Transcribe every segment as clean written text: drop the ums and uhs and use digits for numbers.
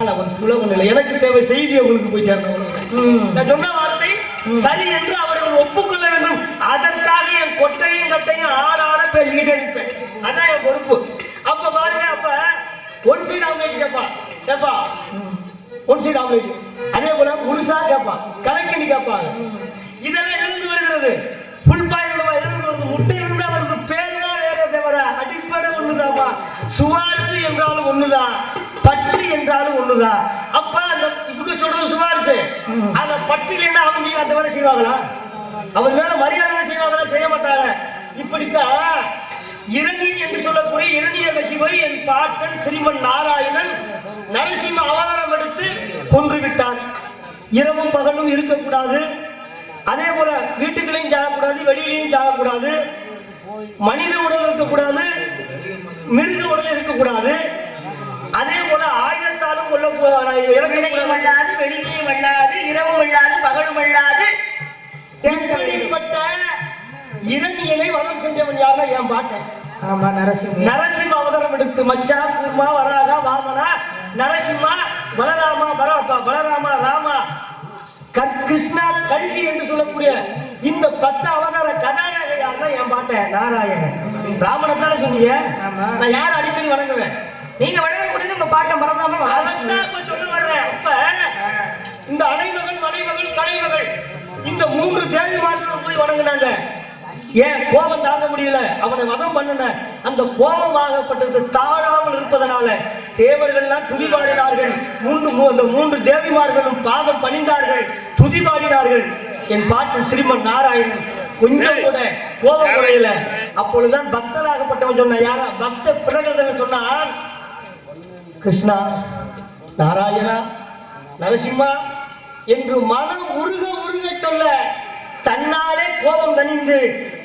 எனக்கு தேவை செய்தி உங்களுக்கு போய் சேர்ந்த நான் சொன்ன வார்த்தை சரி என்று அவர்கள் ஒப்புக்கொள்ள வேண்டும். அதற்காக என் கொட்டையும் கட்டையும் ஆளாட பேசிக்கிட்டே இருப்பேன். அதான் என் பொறுப்பு. அப்ப பாருங்க, அப்ப ஒன் சைடு ஆம்லேட் கேப்பா ஒன் சைடு ஆம்லேட், அதே போல முழுசா கேப்பா, கலக்கணி கேட்பாங்க. இதெல்லாம் இருந்து வருகிறது. புல் பாயில் இருந்து வருது, முட்டை இருந்தா வருது. பேருதான் வேற தவிர அடிப்படை ஒண்ணுதாமா. சுவாரிசு என்றாலும் ஒண்ணுதான், பற்று என்றாலும் ஒண்ணுதான். அப்ப அந்த இவங்க சொல்றது சுவாரிசு, அந்த பற்றில அவங்க அந்த வேலை செய்வாங்களா? அவர் மேல மரியாதை செய்வாங்களா? செய்ய மாட்டாங்க. இப்படித்தான் இரணிய என்று சொல்லக்கூடிய இரணிய கசிவை என் பாட்டன் ஸ்ரீமன் நாராயணன் நரசிம்ம அவதாரம் எடுத்து கொன்று விட்டான். இரவும் பகலும் இருக்கக்கூடாது. அதே போல வீட்டுகளையும் சாகக்கூடாது, வெளியிலையும் சாகக்கூடாது, மனித உடல் இருக்கக்கூடாது, மிருக உடல் இருக்கக்கூடாது. அதே போல ஆயுதத்தாலும் இறக்கையும் வல்லாது, வெளியிலையும் வல்லாது, இரவும் வல்லாது, பகலும் வல்லாது. இப்படிப்பட்ட இரணியனை வதம் செஞ்சவன் யாருன்னா என் பாட்டன். ஆமா, நரசிம்ம அவதாரம் எடுத்து மச்சா, கூர்மா, வராகா, வாமனா, நரசிம்மா, பலராமா, பலராமா, ராமா, கிருஷ்ணா, கல்கி என்று சொல்லக்கூடிய இந்த 10 அவதார கதாநாயக யாருன்னா என் பாட்டன் நாராயணன். ராமனத்தான சொன்னீங்க. நான் யார் அடிக்கடி வணங்குவேன்? நீங்க வணங்கக்கூடிய உங்க பாட்டம் மறந்தாம அதான் சொல்ல வர்றேன். அப்ப இந்த அனைமகள், மனைமகள், கலைமகள் இந்த 3 தேவிமார்களும் போய் வணங்கினாங்க. ஏன்? கோபம் தாங்க முடியல, அவனை வதம் பண்ணுன. அந்த கோபமாகப்பட்டது தாழாமல் இருப்பதனால தேவர்கள்லாம் துதிபாடினார்கள். 3 தேவிமார்களும் பாதம் பணிந்தார்கள், துதிபாடினார்கள். என் பாட்டு ஸ்ரீமன் நாராயணன் கொஞ்சம் கூட கோபம் குறையல. அப்பொழுதுதான் பக்தனாகப்பட்டவன் சொன்ன, யாரா பக்த பிரகதன் சொன்னான், கிருஷ்ணா, நாராயணா, நரசிம்மா என்று மனம் உருக உருக சொல்ல தன்னாலே கோபம் தணிந்து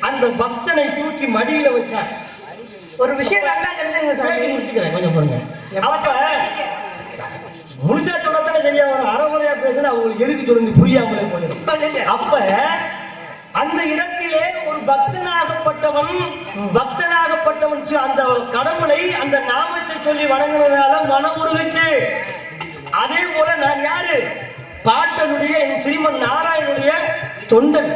அந்த பக்தனை தூக்கி மடியில வச்சார். ஒரு விஷயம் நல்லா முடிச்சுக்கிறேன், கொஞ்சம் பாருங்க. அப்ப முழுசா சொல்லத்தானே சரியா வரும். அறகுறையா பேசுனா அவங்களுக்கு எதுக்கு சொல்லி புரியாமலே போயிடும். அப்ப அந்த இடத்திலே ஒரு பக்தனாகப்பட்டவன் அந்த கடவுளை, அந்த நாமத்தை சொல்லி வணங்கினதால மனம் உருகுச்சு. அதே போல நான் யாரு? பாட்டனுடைய, என் ஸ்ரீமன் நாராயணனுடைய தொண்டன்.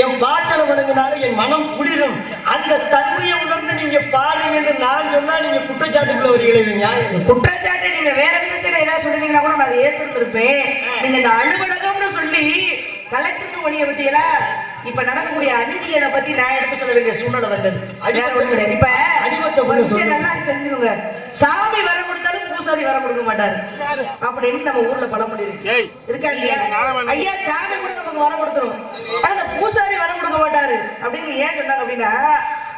என் பாட்டனை வணங்கினால என் மனம் குளிரும். அந்த தன்மையை உணர்ந்து நீங்க பாருங்க என்று நான் சொன்னா நீங்க குற்றச்சாட்டுக்குள்ள வரீங்களே. குற்றச்சாட்டு நீங்க வேற விதத்துல ஏதாவது சொல்லுவீங்கன்னா கூட நான் அதை ஏற்றுருப்பேன். நீங்க இந்த அலுவலகம்னு சொல்லி கலெக்டருக்கு ஒளிய பத்தியலா இப்ப நடக்கக்கூடிய அநீதியை பத்தி நான் எடுத்து சொல்ல வேண்டிய சூழ்நிலை வந்தது. இப்ப ஒரு விஷயம் நல்லா தெரிஞ்சுக்கோங்க. சாமி வர கொடுத்தாலும் பூசாரி வர கொடுக்க மாட்டாரு அப்படின்னு நம்ம ஊர்ல பழமொழி இருக்கா இல்லையா? ஐயா, சாமி கூட நமக்கு வர கொடுத்துரும், ஆனா பூசாரி வர கொடுக்க மாட்டாரு அப்படின்னு ஏன் சொன்னாங்க அப்படின்னா,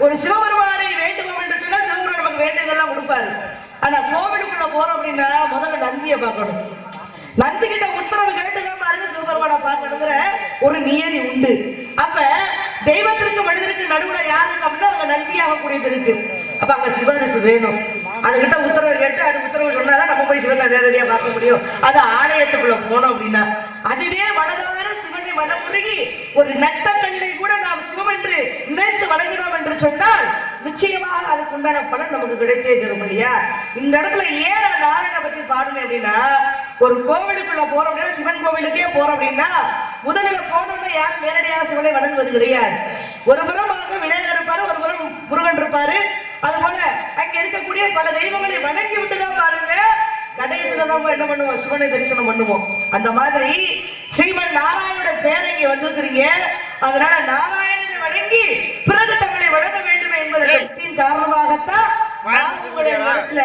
ஒரு சிவபெருமானை வேண்டுவோம் என்று சொன்னால் சிவபெருமான் நமக்கு வேண்டியதெல்லாம் கொடுப்பாரு. ஆனா கோவிலுக்குள்ள போறோம் அப்படின்னா முதல்ல நந்தியை பார்க்கணும். நந்தி கிட்ட உத்தரவு கேட்டுதான் பாருங்க சிவபெருமானை பார்க்கணுங்கிற ஒரு நியதி உண்டு. அப்ப தெய்வத்திற்கு மனிதருக்கு நடுவுல யாருக்கு அப்படின்னா அவங்க நந்தியாக கூடியது இருக்கு. அப்ப அங்க சிவரிசு வேணும். அதுகிட்ட உத்தரவு கேட்டு அது உத்தரவு சொன்னாதான் நம்ம போய் சிவனை நேரடியா பார்க்க முடியும். அது ஆலயத்துக்குள்ள போனோம் அப்படின்னா அதுவே மனதார சிவனை மனமுருகி ஒரு நட்டக்கல்லை கூட நாம் சிவம் என்று நினைத்து வணங்கினோம் என்று சொன்னால் நிச்சயமாக அதுக்கு உண்டான பலன் நமக்கு கிடைத்தே தரும் இல்லையா? இந்த இடத்துல ஏன் நான் நாராயண பத்தி பாடுனேன் அப்படின்னா, ஒரு கோவிலுக்குள்ள போறோம் அப்படின்னா, சிவன் கோவிலுக்கே போறோம் அப்படின்னா முதலில் போனவங்க யாரும் நேரடியாக சிவனை வணங்குவது கிடையாது. ஒரு புறம் விநாயகர் இருப்பாரு, ஒரு புறம் முருகன் இருப்பாரு. அது போல அங்க இருக்கக்கூடிய பல தெய்வங்களை வணங்கி விட்டுதான் பாருங்க கடைசியில தான் என்ன பண்ணுவோம், சிவனை தரிசனம் பண்ணுவோம். அந்த மாதிரி ஸ்ரீமன் நாராயணோட பேரை இங்க வந்திருக்கிறீங்க. அதனால நாராயணனை வணங்கி பிறகு தங்களை வணங்க வேண்டும் என்பதன் காரணமாகத்தான் உங்களுடைய இடத்துல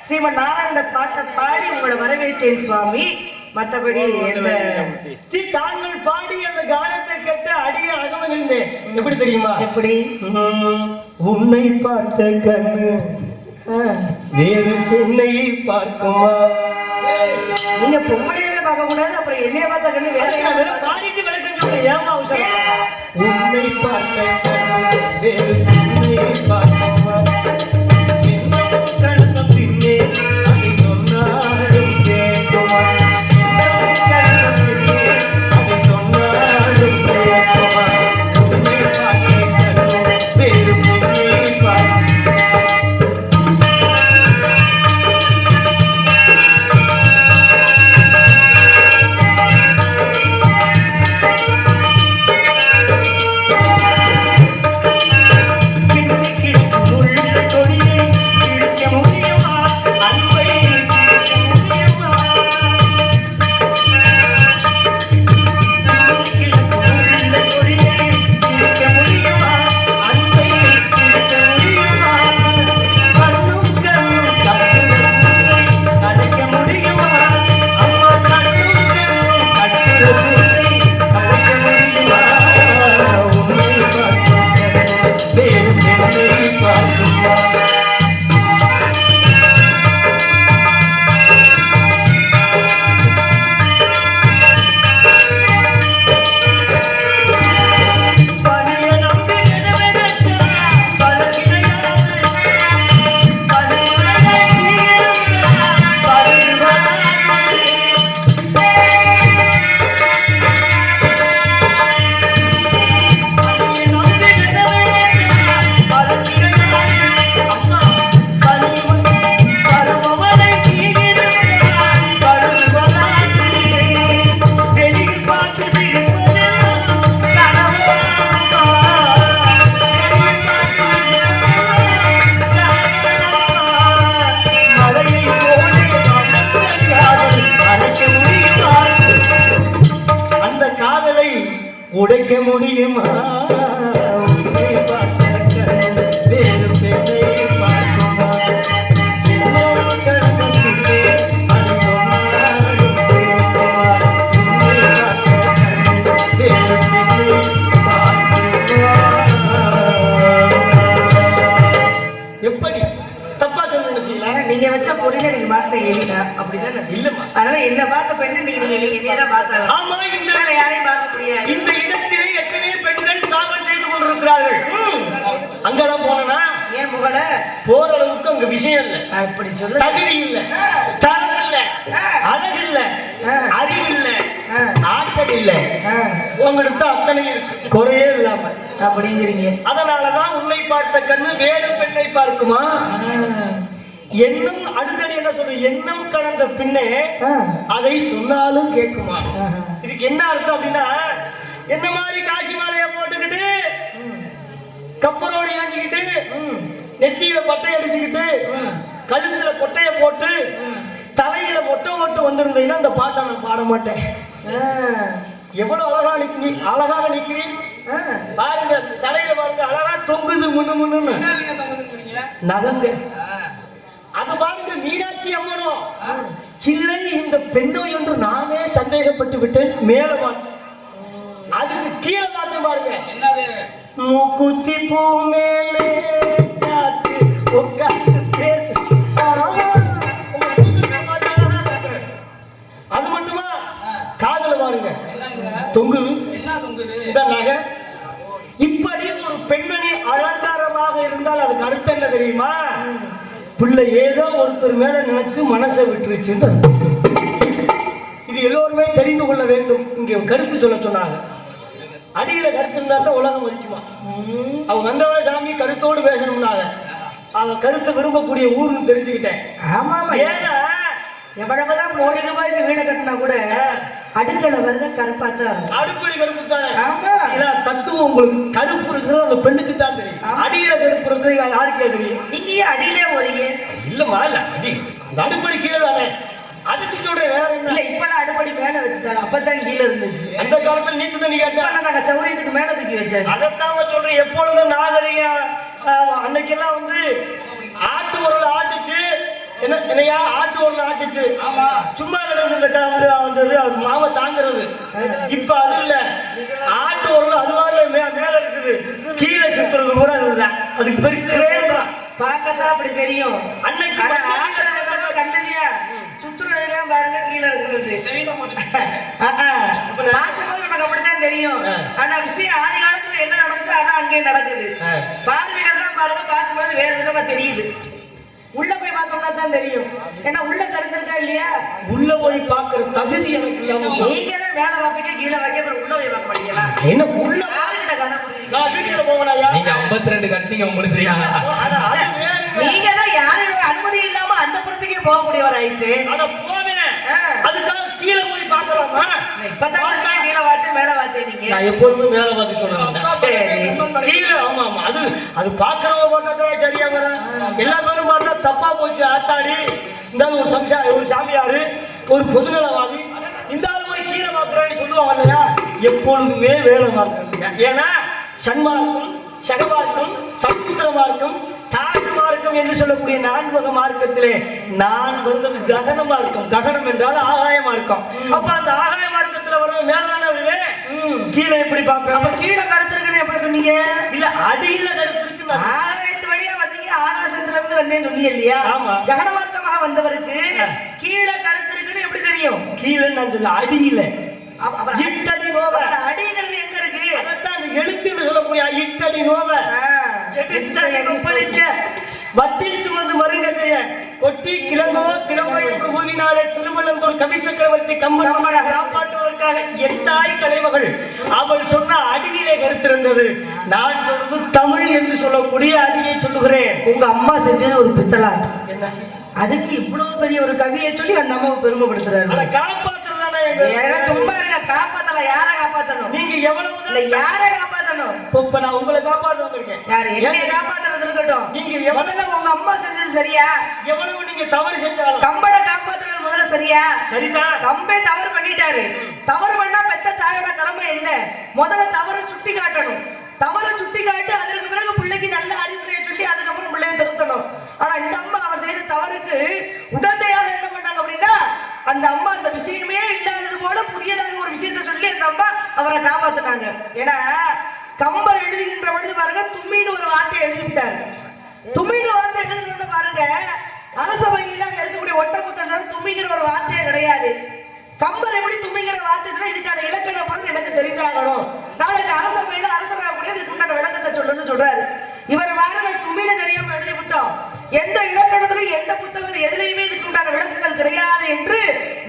ஸ்ரீமன் நாராயண பாட்டை பாடி உங்களை வரவேற்றேன் சுவாமி. மற்றபடி தாங்கள் பாடி அந்த கானத்தை கேட்டு அடிய அகமகிழ்ந்தேன். எப்படி தெரியுமா? எப்படி? உன்னை பார்த்த கண்ணு வேறு பெண்ணை பார்க்குமா? நீங்க பொம்பளையவே பார்க்க கூடாது, அப்புறம் என்னைய பார்த்த கண்ணு வேற பாடிட்டு விளக்கம் ஏமா? உன்னை பார்த்த கண்ணு வேறு பெண்ணை பார்க்குமா? உடைக்க முடியுமா உன்னை பார்த்த கண்ணு வேறு பெண்ணை பார்க்குமா என்னோட கண்ணத்திலே அது சொன்னாலும் கேட்குமா உன்னை பார்த்த கண்ணு வேறு பெண்ணை பார்க்குமா எப்படி தப்பா சொல்லுங்க ஆனா நீங்க வச்ச பொருளை நீங்க மாட்ட எலினா அப்படிதானே இல்லம்மா அதனால என்ன பார்த்த பெண்ணு நீங்க என்னைய தான் பார்த்தாங்க ஆமா இந்த வேற யாரையும் பார்க்க முடியாது இந்த இடத்திலே எத்தனை பெண்கள் காவல் செய்து கொண்டிருக்கிறார்கள் அங்கெல்லாம் போனா ஏன் முகல போற அளவுக்கு அங்க விஷயம் இல்ல அப்படி சொல்ல தகுதி இல்ல தரம் இல்ல அழகு இல்ல அறிவு இல்ல ஆற்றல் இல்ல உங்களுக்கு அத்தனை இருக்கு குறையே இல்லாம அப்படிங்கிறீங்க அதனாலதான் உன்னை பார்த்த கண்ணு வேறு பெண்ணை பார்க்குமா எண்ணம் அடுத்தது என்ன சொல்ற எண்ணம் கலந்த பின்னே அதை சொன்னாலும் கேட்குமா இதுக்கு என்ன அர்த்தம் அப்படின்னா என்ன மாதிரி காசி மாலைய போட்டுக்கிட்டு கப்பரோடு ஏங்கிக்கிட்டு நெத்தியில பட்டை அடிச்சுக்கிட்டு கழுத்துல கொட்டைய போட்டு தலையில மொட்டை போட்டு வந்திருந்தீங்கன்னா அந்த பாட்டை நான் பாட மாட்டேன் எவ்வளவு அழகாக நிக்கிறீங்க பாருங்க தலையில பாருங்க அழகா தொங்குது முன்னு முன்னு நகங்க அது பாருங்க மீனாட்சி அம்மனோ இல்லை இந்த பெண்ணோ என்று நானே சந்தேகப்பட்டு விட்டேன் மேல பார்த்து அதுக்கு கீழே பார்த்து பாருங்க மூக்குத்தி பூ மேலே காத்து உட்கார்ந்து பேசு அது மட்டுமா காதுல பாருங்க தொங்குது இந்த நகை இப்படி ஒரு பெண்மணி அலங்காரமாக இருந்தால் அதுக்கு அர்த்தம் என்ன தெரியுமா பிள்ளை ஏதோ ஒருத்தர் மேல நினைச்சு மனசை விட்டுருச்சு இது எல்லோருமே தெரிந்து கொள்ள வேண்டும் இங்க கருத்து சொல்ல சொன்னாங்க அடியில கருத்து இருந்தா தான் உலகம் மதிக்குமா அவங்க வந்தவள சாமி கருத்தோடு பேசணும்னாங்க அவங்க கருத்தை விரும்பக்கூடிய ஊர்னு தெரிஞ்சுக்கிட்டேன் ஆமா ஏன்னா எவ்வளவுதான் கோடி ரூபாய்க்கு வீடு கட்டினா கூட அடுக்கல வந்து கருப்பாத்தான் அடுப்படி கருப்பு தானே தத்துவம் உங்களுக்கு கருப்பு இருக்கிறது அந்த பெண்ணுக்கு தான் தெரியும் அடியில கருப்பு இருக்கிறது யாருக்கே தெரியும் நீங்க ஏன் அடியிலே போறீங்க இல்லம்மா இல்ல அடி அந்த அடுப்படி கீழே தானே அதுக்கு சொல்ற வேற என்ன இப்பெல்லாம் அடுப்படி மேல வச்சுட்டாங்க அப்பதான் கீழே இருந்துச்சு அந்த காலத்துல நீச்சு தண்ணி கேட்டா நாங்க சௌரியத்துக்கு மேல தூக்கி வச்சாங்க அதைத்தான் சொல்றேன் எப்பொழுதும் நாகரிகம் அன்னைக்கெல்லாம் வந்து ஆட்டு உரல் ஆட்டுச்சு என்னையா ஆட்டு ஒண்ணு ஆட்டுச்சு சும்மா கிடந்து மாவை தாங்கிறது இப்ப அது இல்ல ஆட்டு ஒண்ணு அதுவாக மேல இருக்குது கீழே சுத்துறது கூட அதுதான் அதுக்கு பெரிய பார்க்கத்தான் அப்படி தெரியும் அன்னைக்கு கண்டதியா சுத்துறதுதான் பாருங்க கீழே இருக்கிறது பார்க்கும்போது நமக்கு அப்படித்தான் தெரியும் ஆனா விஷயம் ஆதி காலத்துல என்ன நடந்துச்சு அதான் அங்கே நடக்குது பார்வைகள் தான் பாருங்க பார்க்கும்போது வேறு விதமா தெரியுது உள்ள போய் பார்த்தோம்னா தான் தெரியும் ஏன்னா உள்ள கருத்து இருக்கா இல்லையா உள்ள போய் பாக்குற தகுதி எனக்கு இல்லாம நீங்க தான் மேல வாப்பிக்க கீழே வைக்க அப்புறம் உள்ள போய் பார்க்க மாட்டீங்களா என்ன உள்ள யாருக்கிட்ட கதை நான் வீட்டுல போகலையா நீங்க 52 கட்டிங்க உங்களுக்கு தெரியாதா நீங்க தான் யாரும் அனுமதி இல்லாம அந்த புறத்துக்கே போக முடியவர் ஆயிடுச்சு அட போவேன் அதுக்காக கீழே போய் பார்க்கலாமா இப்பதான் கீழே பார்த்து மேல பார்த்தேன் நீங்க நான் எப்போதுமே மேல பார்த்து சொல்றேன் கீழே ஆமா ஆமா அது பாக்குறவங்க பார்த்தாக்கா சரியா வர எல்லா பேரும் பார்த்தா தப்பா போச்சு ஆத்தாடி இந்த ஒரு சாமியாரு ஒரு பொதுநலவாதி இந்த ஆளு போய் கீழே பார்க்கறான்னு சொல்லுவாங்க இல்லையா எப்பொழுதுமே வேலை பார்க்கறதுங்க ஏன்னா சன்மார்க்கம் சகமார்க்கம் சமுத்திர மார்க்கம் தாச மார்க்கம் என்று சொல்லக்கூடிய 4 வகை மார்க்கத்திலே நான் வந்தது ககன மார்க்கம் ககனம் என்றால் ஆகாய மார்க்கம் அப்ப அந்த ஆகாய மார்க்கத்துல வர மேலதானே வருவே கீழே எப்படி பார்ப்பேன் அப்ப கீழே கருத்து இருக்குன்னு எப்படி சொன்னீங்க இல்ல அடியில கருத்து இருக்கு ஆகாயத்து வழியா வந்தீங்க ஆகாசத்துல இருந்து வந்தேன்னு சொன்னீங்க இல்லையா ஆமா ககன மார்க்கமாக வந்தவருக்கு கீழே கருத்து இருக்குன்னு எப்படி தெரியும் கீழே நான் சொல்ல அடியில இட்டடி நோவ அடிங்கிறது எங்க இருக்கு அதான் அந்த எழுத்துன்னு சொல்லக்கூடிய இட்டடி நோவ வட்டில் சுமந்து மருங்க செய்ய கொட்டி கிளம்போ என்று ஊவினாலே திருமணந்தோர் கவி சக்கரவர்த்தி கம்பன் காப்பாற்றுவதற்காக எத்தாய் கலைமகள் அவள் சொன்ன அடியிலே கருத்திருந்தது நான் சொல்றது தமிழ் என்று சொல்லக்கூடிய அடியை சொல்லுகிறேன் உங்க அம்மா செஞ்சது ஒரு பித்தலாட்டம் என்ன அதுக்கு இவ்வளவு பெரிய ஒரு கவியை சொல்லி அந்த அம்மாவை பெருமைப்படுத்துறாரு காப்பாற்றுறதானே சும்மா இருக்க காப்பாத்தல யார காப்பாத்தணும் நீங்க எவ்வளவு யார காப்பாத்தணும் இப்ப நான் உங்களை காப்பாற்ற வந்திருக்கேன் யாரு என்னைய காப்பாத்துறது இருக்கட்டும் நீங்க முதல்ல உங்க அம்மா செஞ்சது சரியா எவ்வளவு நீங்க தவறு செஞ்சாலும் கம்பனை காப்பாத்துறது முதல்ல சரியா? சரிதான். கம்பே தவறு பண்ணிட்டாரு. தவறு பண்ணா பெத்த தாயோட கடமை என்ன? முதல்ல தவறை சுட்டி காட்டணும். தவறை சுட்டி காட்டு, அதற்கு பிறகு பிள்ளைக்கு நல்ல அறிவுரையை சொல்லி அதுக்கப்புறம் பிள்ளையை திருத்தணும். ஆனா இந்த அம்மா அவர் செய்த தவறுக்கு உடந்தையாக என்ன பண்ணாங்க அப்படின்னா, அந்த அம்மா அந்த விஷயமே இல்லாதது போல புதியதாக ஒரு விஷயத்த சொல்லி அந்த அம்மா அவரை காப்பாத்தினாங்க. ஏன்னா கம்பர் எழுதுகின்ற பொழுது பாருங்க, தும்மின்னு ஒரு வார்த்தையை எழுதிவிட்டாரு. தும்மின்னு வார்த்தை எழுதுகின்ற பாருங்க, அரசவையில அங்க இருக்கக்கூடிய ஒட்டக்குத்தல் தும்மிங்கிற ஒரு வார்த்தையே கிடையாது. கம்பர் எப்படி தும்மிங்கிற வார்த்தை சொன்னா, இதுக்கான இலக்கண பொருள் எனக்கு தெரிஞ்சாகணும், நாளைக்கு அரசவையில அரசராகக்கூடிய இதுக்குண்டான விளக்கத்தை சொல்லணும்னு சொல்றாரு. இவர் வாரம் தும்மின்னு தெரியாம எழுதி விட்டோம். எந்த இலக்கணத்திலும் எந்த புத்தகம் எதுலையுமே இதுக்குண்டான விளக்கங்கள் கிடையாது என்று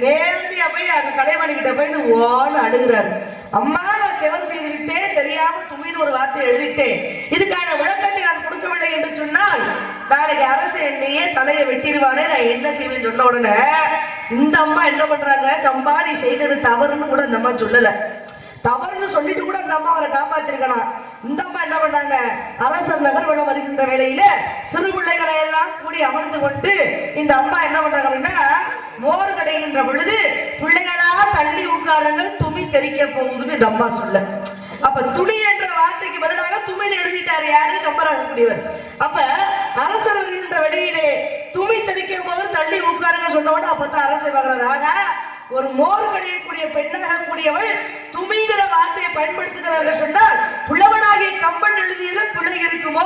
நேரடியா போய் அந்த கலைவாணி கிட்ட போய் ஓன்னு அழுகிறாரு. அம்மா, நான் தவறு செய்து விட்டேன், தெரியாம தும்மின்னு ஒரு வார்த்தை எழுதிட்டேன், இதுக்கான விளக்கத்தை நான் கொடுக்கவில்லை என்று சொன்னால் நாளைக்கு அரசு என்னையே தலையை வெட்டிடுவானே, நான் என்ன செய்வேன்னு சொன்ன உடனே இந்த அம்மா என்ன பண்றாங்க, கம்பா நீ செய்தது தவறுன்னு கூட இந்த அம்மா சொல்லல. தவறுன்னு சொல்லிட்டு கூட அந்த அம்மா அவரை காப்பாத்திருக்கலாம். இந்த அம்மா என்ன பண்ணாங்க, அரசர் நகர்வலம் வருகின்ற வேளையில சிறு பிள்ளைகளை எல்லாம் கூடி அமர்ந்து கொண்டு இந்த அம்மா என்ன பண்றாங்க அப்படின்னா, மோர் கடைகின்ற பொழுது பிள்ளைகளா தள்ளி உட்காருங்கள், துணி தெரிக்க போகுதுன்னு இந்த அம்மா சொல்ல. அப்ப துணி என்ற வார்த்தைக்கு பதிலாக துணின்னு எழுதிட்டாரு யாரு, கம்பராகக்கூடியவர். அப்ப அரசர் வருகின்ற வெளியிலே துணி தெரிக்க போது தள்ளி உட்காருங்க சொன்ன உடனே அப்பதான் அரசர் வர்றது. ஆக ஒரு மோர் கடையக்கூடிய பெண்ணாக கூடியவள் துமிங்கிற வார்த்தையை பயன்படுத்துகிறார்கள் சொன்னால், புலவனாகிய கம்பன் எழுதியது பிள்ளை இருக்குமோ,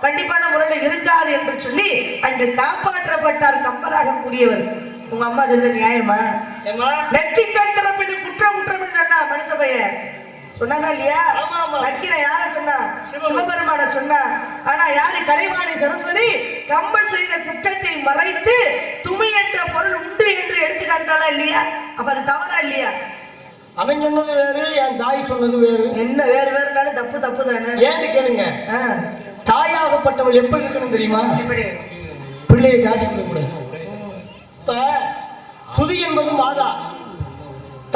கண்டிப்பான முறையில் இருக்காது என்று சொல்லி அன்று காப்பாற்றப்பட்டார் கம்பராக கூடியவர். உங்க அம்மா சொல்றது நியாயமா? நெற்றிக்கண் திறப்பின் குற்றம் குற்றம் சொன்னா மனுஷ பையன் சொன்னாங்க இல்லையா? நக்கிர யார சொன்னா? சிவபெருமான சொன்னா. ஆனா யாரு? கலைவாணி சரஸ்வதி கம்பன் செய்த குற்றத்தை மறைத்து துமி என்ற பொருள் உண்டு என்று எடுத்து காட்டாளா இல்லையா? அப்ப அது தவறா இல்லையா? அவன் சொன்னது வேறு, என் தாய் சொன்னது வேறு. என்ன வேறு வேறுனாலும் தப்பு தப்பு தானே. ஏன்னு கேளுங்க, தாயாகப்பட்டவள் எப்படி இருக்கணும் தெரியுமா? எப்படி? பிள்ளையை காட்டி கொடுக்க கூடாது. இப்ப சுதி என்பது மாதா,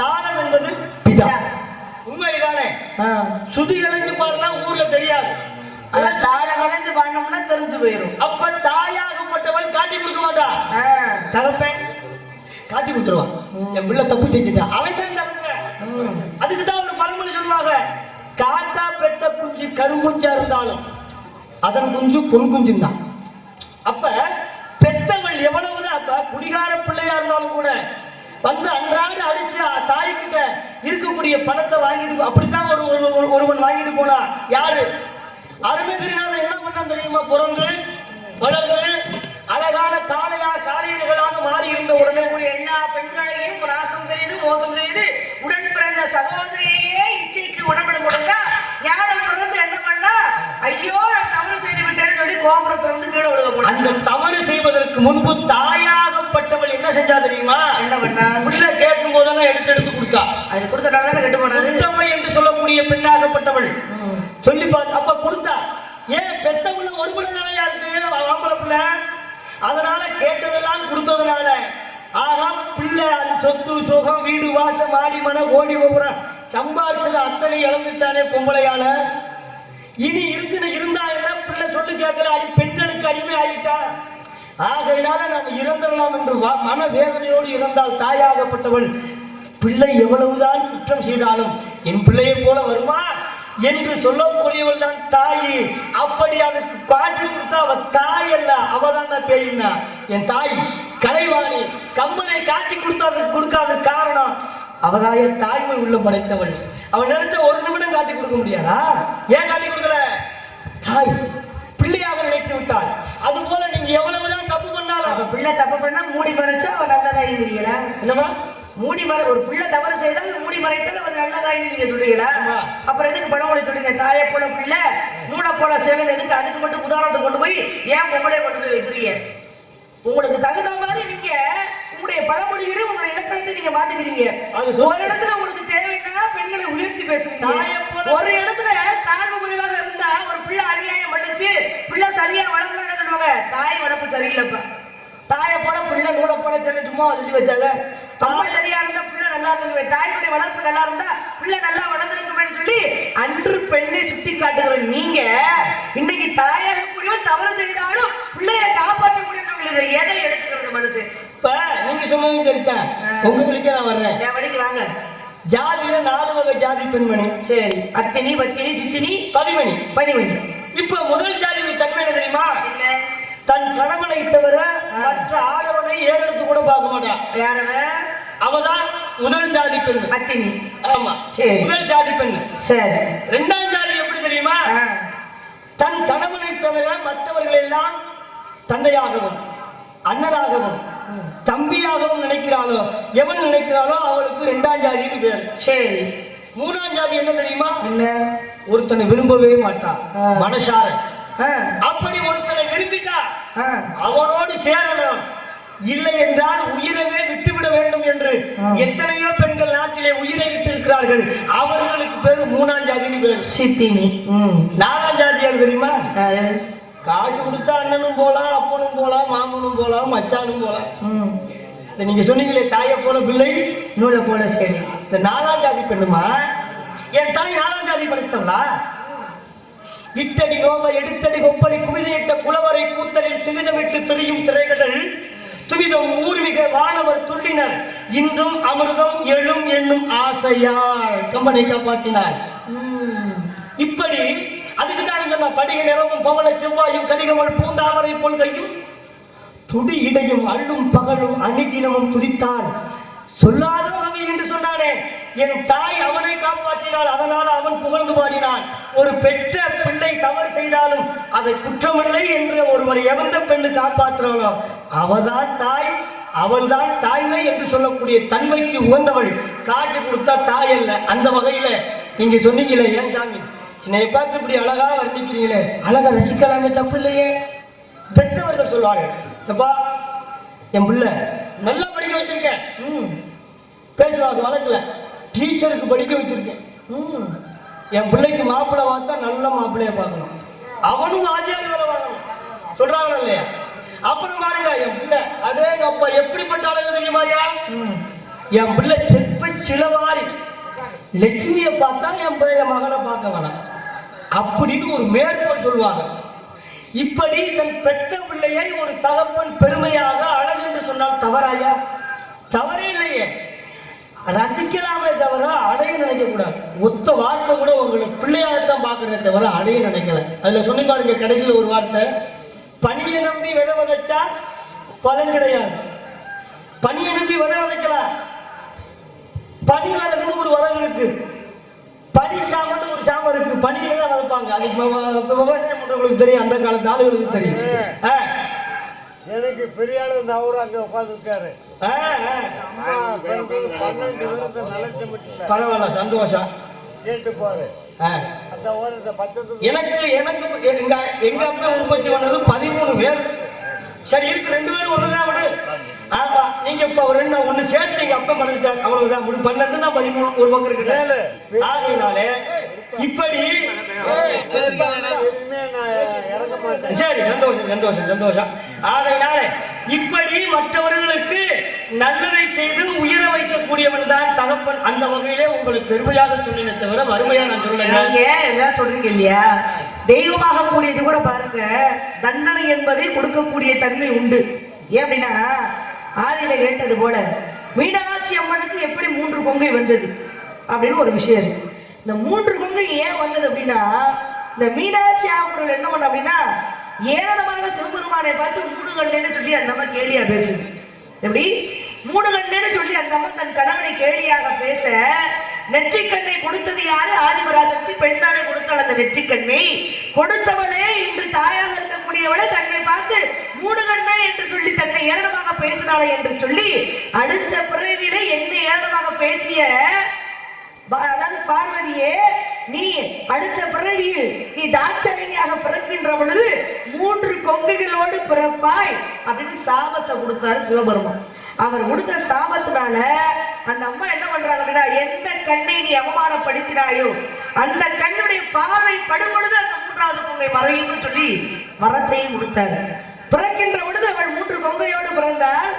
தாளம் என்பது பிதா. உண்மைதானே? சுதி கலைஞ்சு பாடுனா ஊர்ல தெரியாது, ஆனா தாளம் கலைஞ்சு பாடினோம்னா தெரிஞ்சு போயிடும். அப்ப தாயாகப்பட்டவள் காட்டி கொடுக்க மாட்டா, தகப்பேன் காட்டி கொடுத்துருவான். என் பிள்ளை தப்பு செஞ்சுட்டான், அவன் தான் தகப்ப. அதுக்குதான் ஒரு பழமொழி சொல்லுவாங்க, காத்தா பெத்த குஞ்சு கருங்குஞ்சா இருந்தாலும் அதன் குஞ்சு பொன் குஞ்சு தான். அப்ப பெத்தவள் எவ்வளவுதான், அப்ப குடிகார பிள்ளையா இருந்தாலும் கூட வந்து அன்றாட அடிச்சு தாய்கிட்ட இருக்கக்கூடிய பணத்தை வாங்கிட்டு, அப்படித்தான் ஒருவன் வாங்கிட்டு போனா. யாரு? அருணகிரிநாதன் என்ன பண்ணான் தெரியுமா? பிறந்து வளர்ந்து அழகான காளையர்களாக மாறி இருந்த உடனே எல்லா பெண்களையும் நாசம் செய்து மோசம் செய்து உடன் பிறந்த சகோதரியையே இச்சைக்கு உடம்பு கொடுங்க ஞானம் பிறந்து என்ன பண்ணா, ஐயோ நான் தவறு செய்து விட்டேன்னு சொல்லி கோபுரத்தை வந்து கீழே விழுக போன. அந்த தவறு செய்வதற்கு முன்பு தாயாகப்பட்டவள் என்ன செஞ்சா தெரியுமா? என்ன பண்ணா? புள்ள கேட்கும் போதெல்லாம் எடுத்து கொடுத்தா. அது கொடுத்தனால கெட்டு போனாரு. உத்தமை என்று சொல்லக்கூடிய பெண்ணாகப்பட்டவள் சொல்லி பார்த்து அப்ப கொடுத்தா. ஏன்? பெத்த உள்ள ஒரு பிள்ளை நிலையா இருக்கு, ஆம்பளை பிள்ளை, அதனால கேட்டதெல்லாம் கொடுத்ததுனால ஆகா பிள்ளை சொத்து சுகம் வீடு வாசம் ஆடி மன ஓடி ஒவ்வொரு சம்பாதிச்சது அத்தனை இழந்துட்டானே பொம்பளையால. இனி இருந்தா என்ன, பிள்ளை சொல்லு கேட்கல, பெண்களுக்கு அடிமை ஆகிட்டா. ஆகையினால நாம் இறந்துடலாம் என்று மன வேதனையோடு இருந்தால் தாயாகப்பட்டவள் பிள்ளை எவ்வளவுதான் குற்றம் செய்தாலும் என் பிள்ளையை போல வருமா என்று சொல்லக்கூடியவள் தான் தாய். அப்படி அதுக்கு காட்டி கொடுத்தா அவ தாய் அல்ல, அவதான் பேயினா. என் தாய் கலைவாணி கம்பனை காட்டி கொடுக்காத காரணம் அவதாய தாய்மை உள்ள படைத்தவள். அவன் நினைச்ச ஒரு நிமிடம் காட்டி கொடுக்க முடியாதா? ஏன் காட்டி கொடுக்கல? தாய் பிள்ளையாக நினைத்து விட்டாள். அது போல நீங்க எவ்வளவுதான் தப்பு பண்ணாலும், அவன் பிள்ளை தப்பு பண்ணா மூடி மறைச்சா அவன் நல்லதாகி தெரியல. என்னமா மூடி மறை, ஒரு பிள்ளை தவறு செய்தால் மூடி மறைத்தால் அவன் நல்லதாகி நீங்க சொல்றீங்களா? அப்புறம் எதுக்கு பழமொழி சொல்றீங்க? தாயை போல பிள்ளை நூலை போல சேவன் எதுக்கு? அதுக்கு மட்டும் உதாரணத்தை கொண்டு போய் ஏன் பொம்பளை கொண்டு போய் வைக்கிறீங்க? உங்களுக்கு தகுந்த மாதிரி நீங்க உங்களுடைய பழமொழிகளை உங்களுடைய இலக்கணத்தை நீங்க மாத்திக்கிறீங்க. ஒரு இடத்துல உங்களுக்கு தேவைன்னா பெண்களை உயர்த்தி பேசுறீங்க, ஒரு இடத்துல தாழ்வு குறைவாக இருந்தா ஒரு பிள்ளை அநியாயம் பண்ணிச்சு பிள்ளை சரியா வளர்க்கணும்னு சொல்லுவாங்க. தாய் வளர்ப்பு சரியில்லைப்பா, தாயை போல பிள்ளை நூலை போல சொல்லி சும்மா சொல்லி வச்சாங்க. அம்மா சரியா இருந்தா பிள்ளை நல்லா இருக்கு, தாய்க்குடைய வளர்ப்பு நல்லா இருந்தா பிள்ளை நல்லா வளர்ந்துருக்குமே சொல்லி அன்று பெண்ணை சுட்டி காட்டுகிற நீங்க இன்னைக்கு தாயாக கூடியவன் தவறு செய்தாலும் பிள்ளையை காப்பாற்றக்கூடிய எதை எடுத்துக்கிறது மனுஷன்? இப்ப நீங்க சொன்னதும் சரிதான். உங்க வழிக்கு நான் வர்றேன். என் வழிக்கு வாங்க. ஜாதியில 4 வகை ஜாதி பெண்மணி. சரி, அத்தினி, பத்தினி, சித்தினி, பதிமணி. பதிமணி. இப்ப முதல் ஜாதியின் தன்மை என்ன தெரியுமா? என்ன? தன் கணவனை தவிர மற்ற ஆடவனை ஏறெடுத்து கூட பார்க்க மாட்டான். யாரவ? அவதான் முதல் ஜாதி பெண். அத்தினி. ஆமா, சரி. முதல் ஜாதி பெண். சரி. இரண்டாம் ஜாதி எப்படி தெரியுமா? தன் கணவனை தவிர மற்றவர்கள் எல்லாம் தந்தையாகவும் அண்ணனாகவும் தம்பியாகவும் நினைக்கிறாளோ, எவன் நினைக்கிறாளோ அவளுக்கு இரண்டாம் ஜாதின்னு பேர். சரி. மூணாம் ஜாதி என்ன தெரியுமா? என்ன? ஒருத்தனை விரும்பவே மாட்டா மனசார. அப்படி ஒருத்தனை விரும்பிட்டா அவனோடு சேரணும், இல்லை என்றால் உயிரவே விட்டுவிட வேண்டும் என்று எத்தனையோ பெண்கள் நாட்டிலே உயிரை விட்டு இருக்கிறார்கள். அவர்களுக்கு பேரு மூணாம் ஜாதின்னு பேரு. சித்தினி. நாலாம் ஜாதி யாரு தெரியுமா? காசு கொடுத்தா அண்ணனும் போலாம், அப்பனும் போலாம், மாமனும் போலாம், மச்சானும் போலாம். நீங்க சொன்னீங்களே தாயை போல பிள்ளை நூலை போல. சரி, இந்த நாலாம் ஜாதி பெண்ணுமா? என் தாய் நாலாம் ஜாதி படைத்தவளா? இட்டடி நோவை எடுத்தடி கொப்பரை குவிதையிட்ட குளவரை கூத்தலில் துவிதமிட்டு திரியும் திரைகள் துவிதம் ஊர்மிக வானவர் துள்ளினர் இன்றும் அமிர்தம் எழும் என்னும் ஆசையால் கம்பனை காப்பாற்றினார். இப்படி அதுக்குதான் சொன்ன படிக நிறமும் பவள செவ்வாயும் கடிகமல் பூந்தாமரை போல் கையும் துடி இடையும் அள்ளும் பகலும் அணிதினமும் துதித்தாள் சொல்லாதோ கவி என்று சொன்னானே. என் தாய் அவனை காப்பாற்றினாள், அதனால் அவன் புகழ்ந்து பாடினான். ஒரு பெற்ற பிள்ளை தவறு செய்தாலும் அதை குற்றமில்லை என்று ஒருவரை எவந்த பெண்ணு காப்பாற்றுறாளோ அவள்தான் தாய், அவள்தான் தாய்மை என்று சொல்லக்கூடிய தன்மைக்கு உகந்தவள். காட்டி கொடுத்தா தாய் அல்ல. அந்த வகையில நீங்க சொன்னீங்களே, ஏன் சாமி என்னை பார்த்து இப்படி அழகா வர்ணிக்கிறீங்களே, அழகா ரசிக்கலாமே, தப்பு இல்லையே. பெற்றவர்கள் சொல்வார்கள், என் பிள்ளை நல்லா படிக்க வச்சிருக்கேன், பேசுவாங்க வழக்குல டீச்சருக்கு படிக்க வச்சிருக்கேன், என் பிள்ளைக்கு மாப்பிள்ளை பார்த்தா நல்ல மாப்பிள்ளைய பார்க்கணும், அவனும் ஆச்சாரி வேலை வாங்கணும் சொல்றாங்க இல்லையா? அப்புறம் பாருங்க, என் பிள்ளை அடே அப்பா எப்படிப்பட்ட அழகு தெரியுமாயா? என் பிள்ளை செப்ப சிலவாரி லட்சுமியை பார்த்தா என் பிள்ளை மகனை பார்க்க வேணாம் அப்படின்னு ஒரு மேற்கோள் சொல்லுவாங்க. இப்படி தன் பெற்ற பிள்ளையை ஒரு தகப்பன் பெருமையாக அழகு என்று சொன்னால் தவறாயா? தவறே இல்லையே. ரசிக்கலாமே தவிர அடைய நினைக்க கூடாது. ஒத்த வார்த்தை கூட உங்களை பிள்ளையாகத்தான் பார்க்கறத தவிர அடைய நினைக்கல. அதுல சொல்லி பாருங்க, கடைசியில் ஒரு வார்த்தை, பனியை நம்பி விதை விதைச்சா பலன் கிடையாது. பனியை நம்பி விதை விதைக்கலாம். பனி வரகுன்னு ஒரு வரகு இருக்கு, பனி சாமன்னு ஒரு சாமம் இருக்கு. பனியில தான் வளர்ப்பாங்க. அது விவசாயம் பண்றவங்களுக்கு தெரியும், அந்த காலத்து ஆளுகளுக்கு தெரியும். எனக்கு பெரிய ஆளு இந்த அவரு அங்க உட்காந்துருக்காரு. பரவாயில்ல, சந்தோஷம். கேட்டு பாரு. அந்த எனக்கு எங்க அப்பா உற்பத்தி பண்ணது 13 பேர். சரி இருக்கு, 2 பேரும் ஒண்ணுதான் விடு. ஆமா, நீங்க இப்ப ஒரு ஒண்ணு சேர்த்து எங்க அப்பா மனசுட்டாரு, அவ்வளவுதான். 12 நான் 13 ஒரு பக்கம் இருக்குது. ஆகையினாலே இப்படி சரி, சந்தோஷம் சந்தோஷம் சந்தோஷம். ஆகையினாலே இப்படி மற்றவர்களுக்கு நல்லதை செய்து உயிர வைக்கக்கூடியவன் தான் தகப்பன். அந்த வகையிலே உங்களுக்கு பெருமையாக சொன்னதை தவிர வறுமையா நான் சொல்லல. நீங்க எல்லாம் சொல்றீங்க இல்லையா, தெய்வமாக கூடியது கூட பாருங்க, தண்டனை என்பதை கொடுக்கக்கூடிய தன்மை உண்டு. ஏன் அப்படின்னா, ஆதியில கேட்டது போல மீனாட்சி அம்மனுக்கு எப்படி 3 கொங்கை வந்தது அப்படின்னு ஒரு விஷயம் இருக்கு. இந்த 3 கொங்கை ஏன் வந்தது அப்படின்னா, இந்த மீனாட்சி அம்மன் என்ன பண்ண அப்படின்னா, ஏராளமாக சிவபெருமானை பார்த்து 3 கண்ணேன்னு சொல்லி அந்த அம்மா கேலியா பேசுது. எப்படி 3 கண்ணேன்னு சொல்லி அந்த அம்மா தன் கணவனை கேலியாக பேச, நெற்றிக்கண்ணை கொடுத்தது யாரு? ஆதிபராசக்தி பெண்தானே கொடுத்தாள். அந்த நெற்றிக்கண்ணை கொடுத்தவளே இன்று தாயாக இருக்கக்கூடியவளை தன்னை பார்த்து 3 கண்ணை என்று சொல்லி தன்னை ஏளனமாக பேசினாளே என்று சொல்லி, அடுத்த பிறவிலே என்ன ஏளனமாக பேசிய, அதாவது பார்வதியே, நீ அடுத்த பிறவியில் நீ தாட்சாயணியாக பிறக்கின்ற பொழுது 3 கொங்கைகளோடு பிறப்பாய் அப்படின்னு சாபத்தை கொடுத்தாரு சிவபெருமான். அவர் கொடுத்த சாபத்தினால அந்த அம்மா என்ன பண்றாங்க அப்படின்னா, எந்த கண்ணை நீ அவமானப்படுத்தினாயோ அந்த கண்ணுடைய பார்வை படும் பொழுது அந்த 3வது கொங்கை மறையும் சொல்லி வரத்தையும் கொடுத்தாரு. பிறக்கின்ற பொழுது அவள் 3 கொங்கையோடு பிறந்தால்,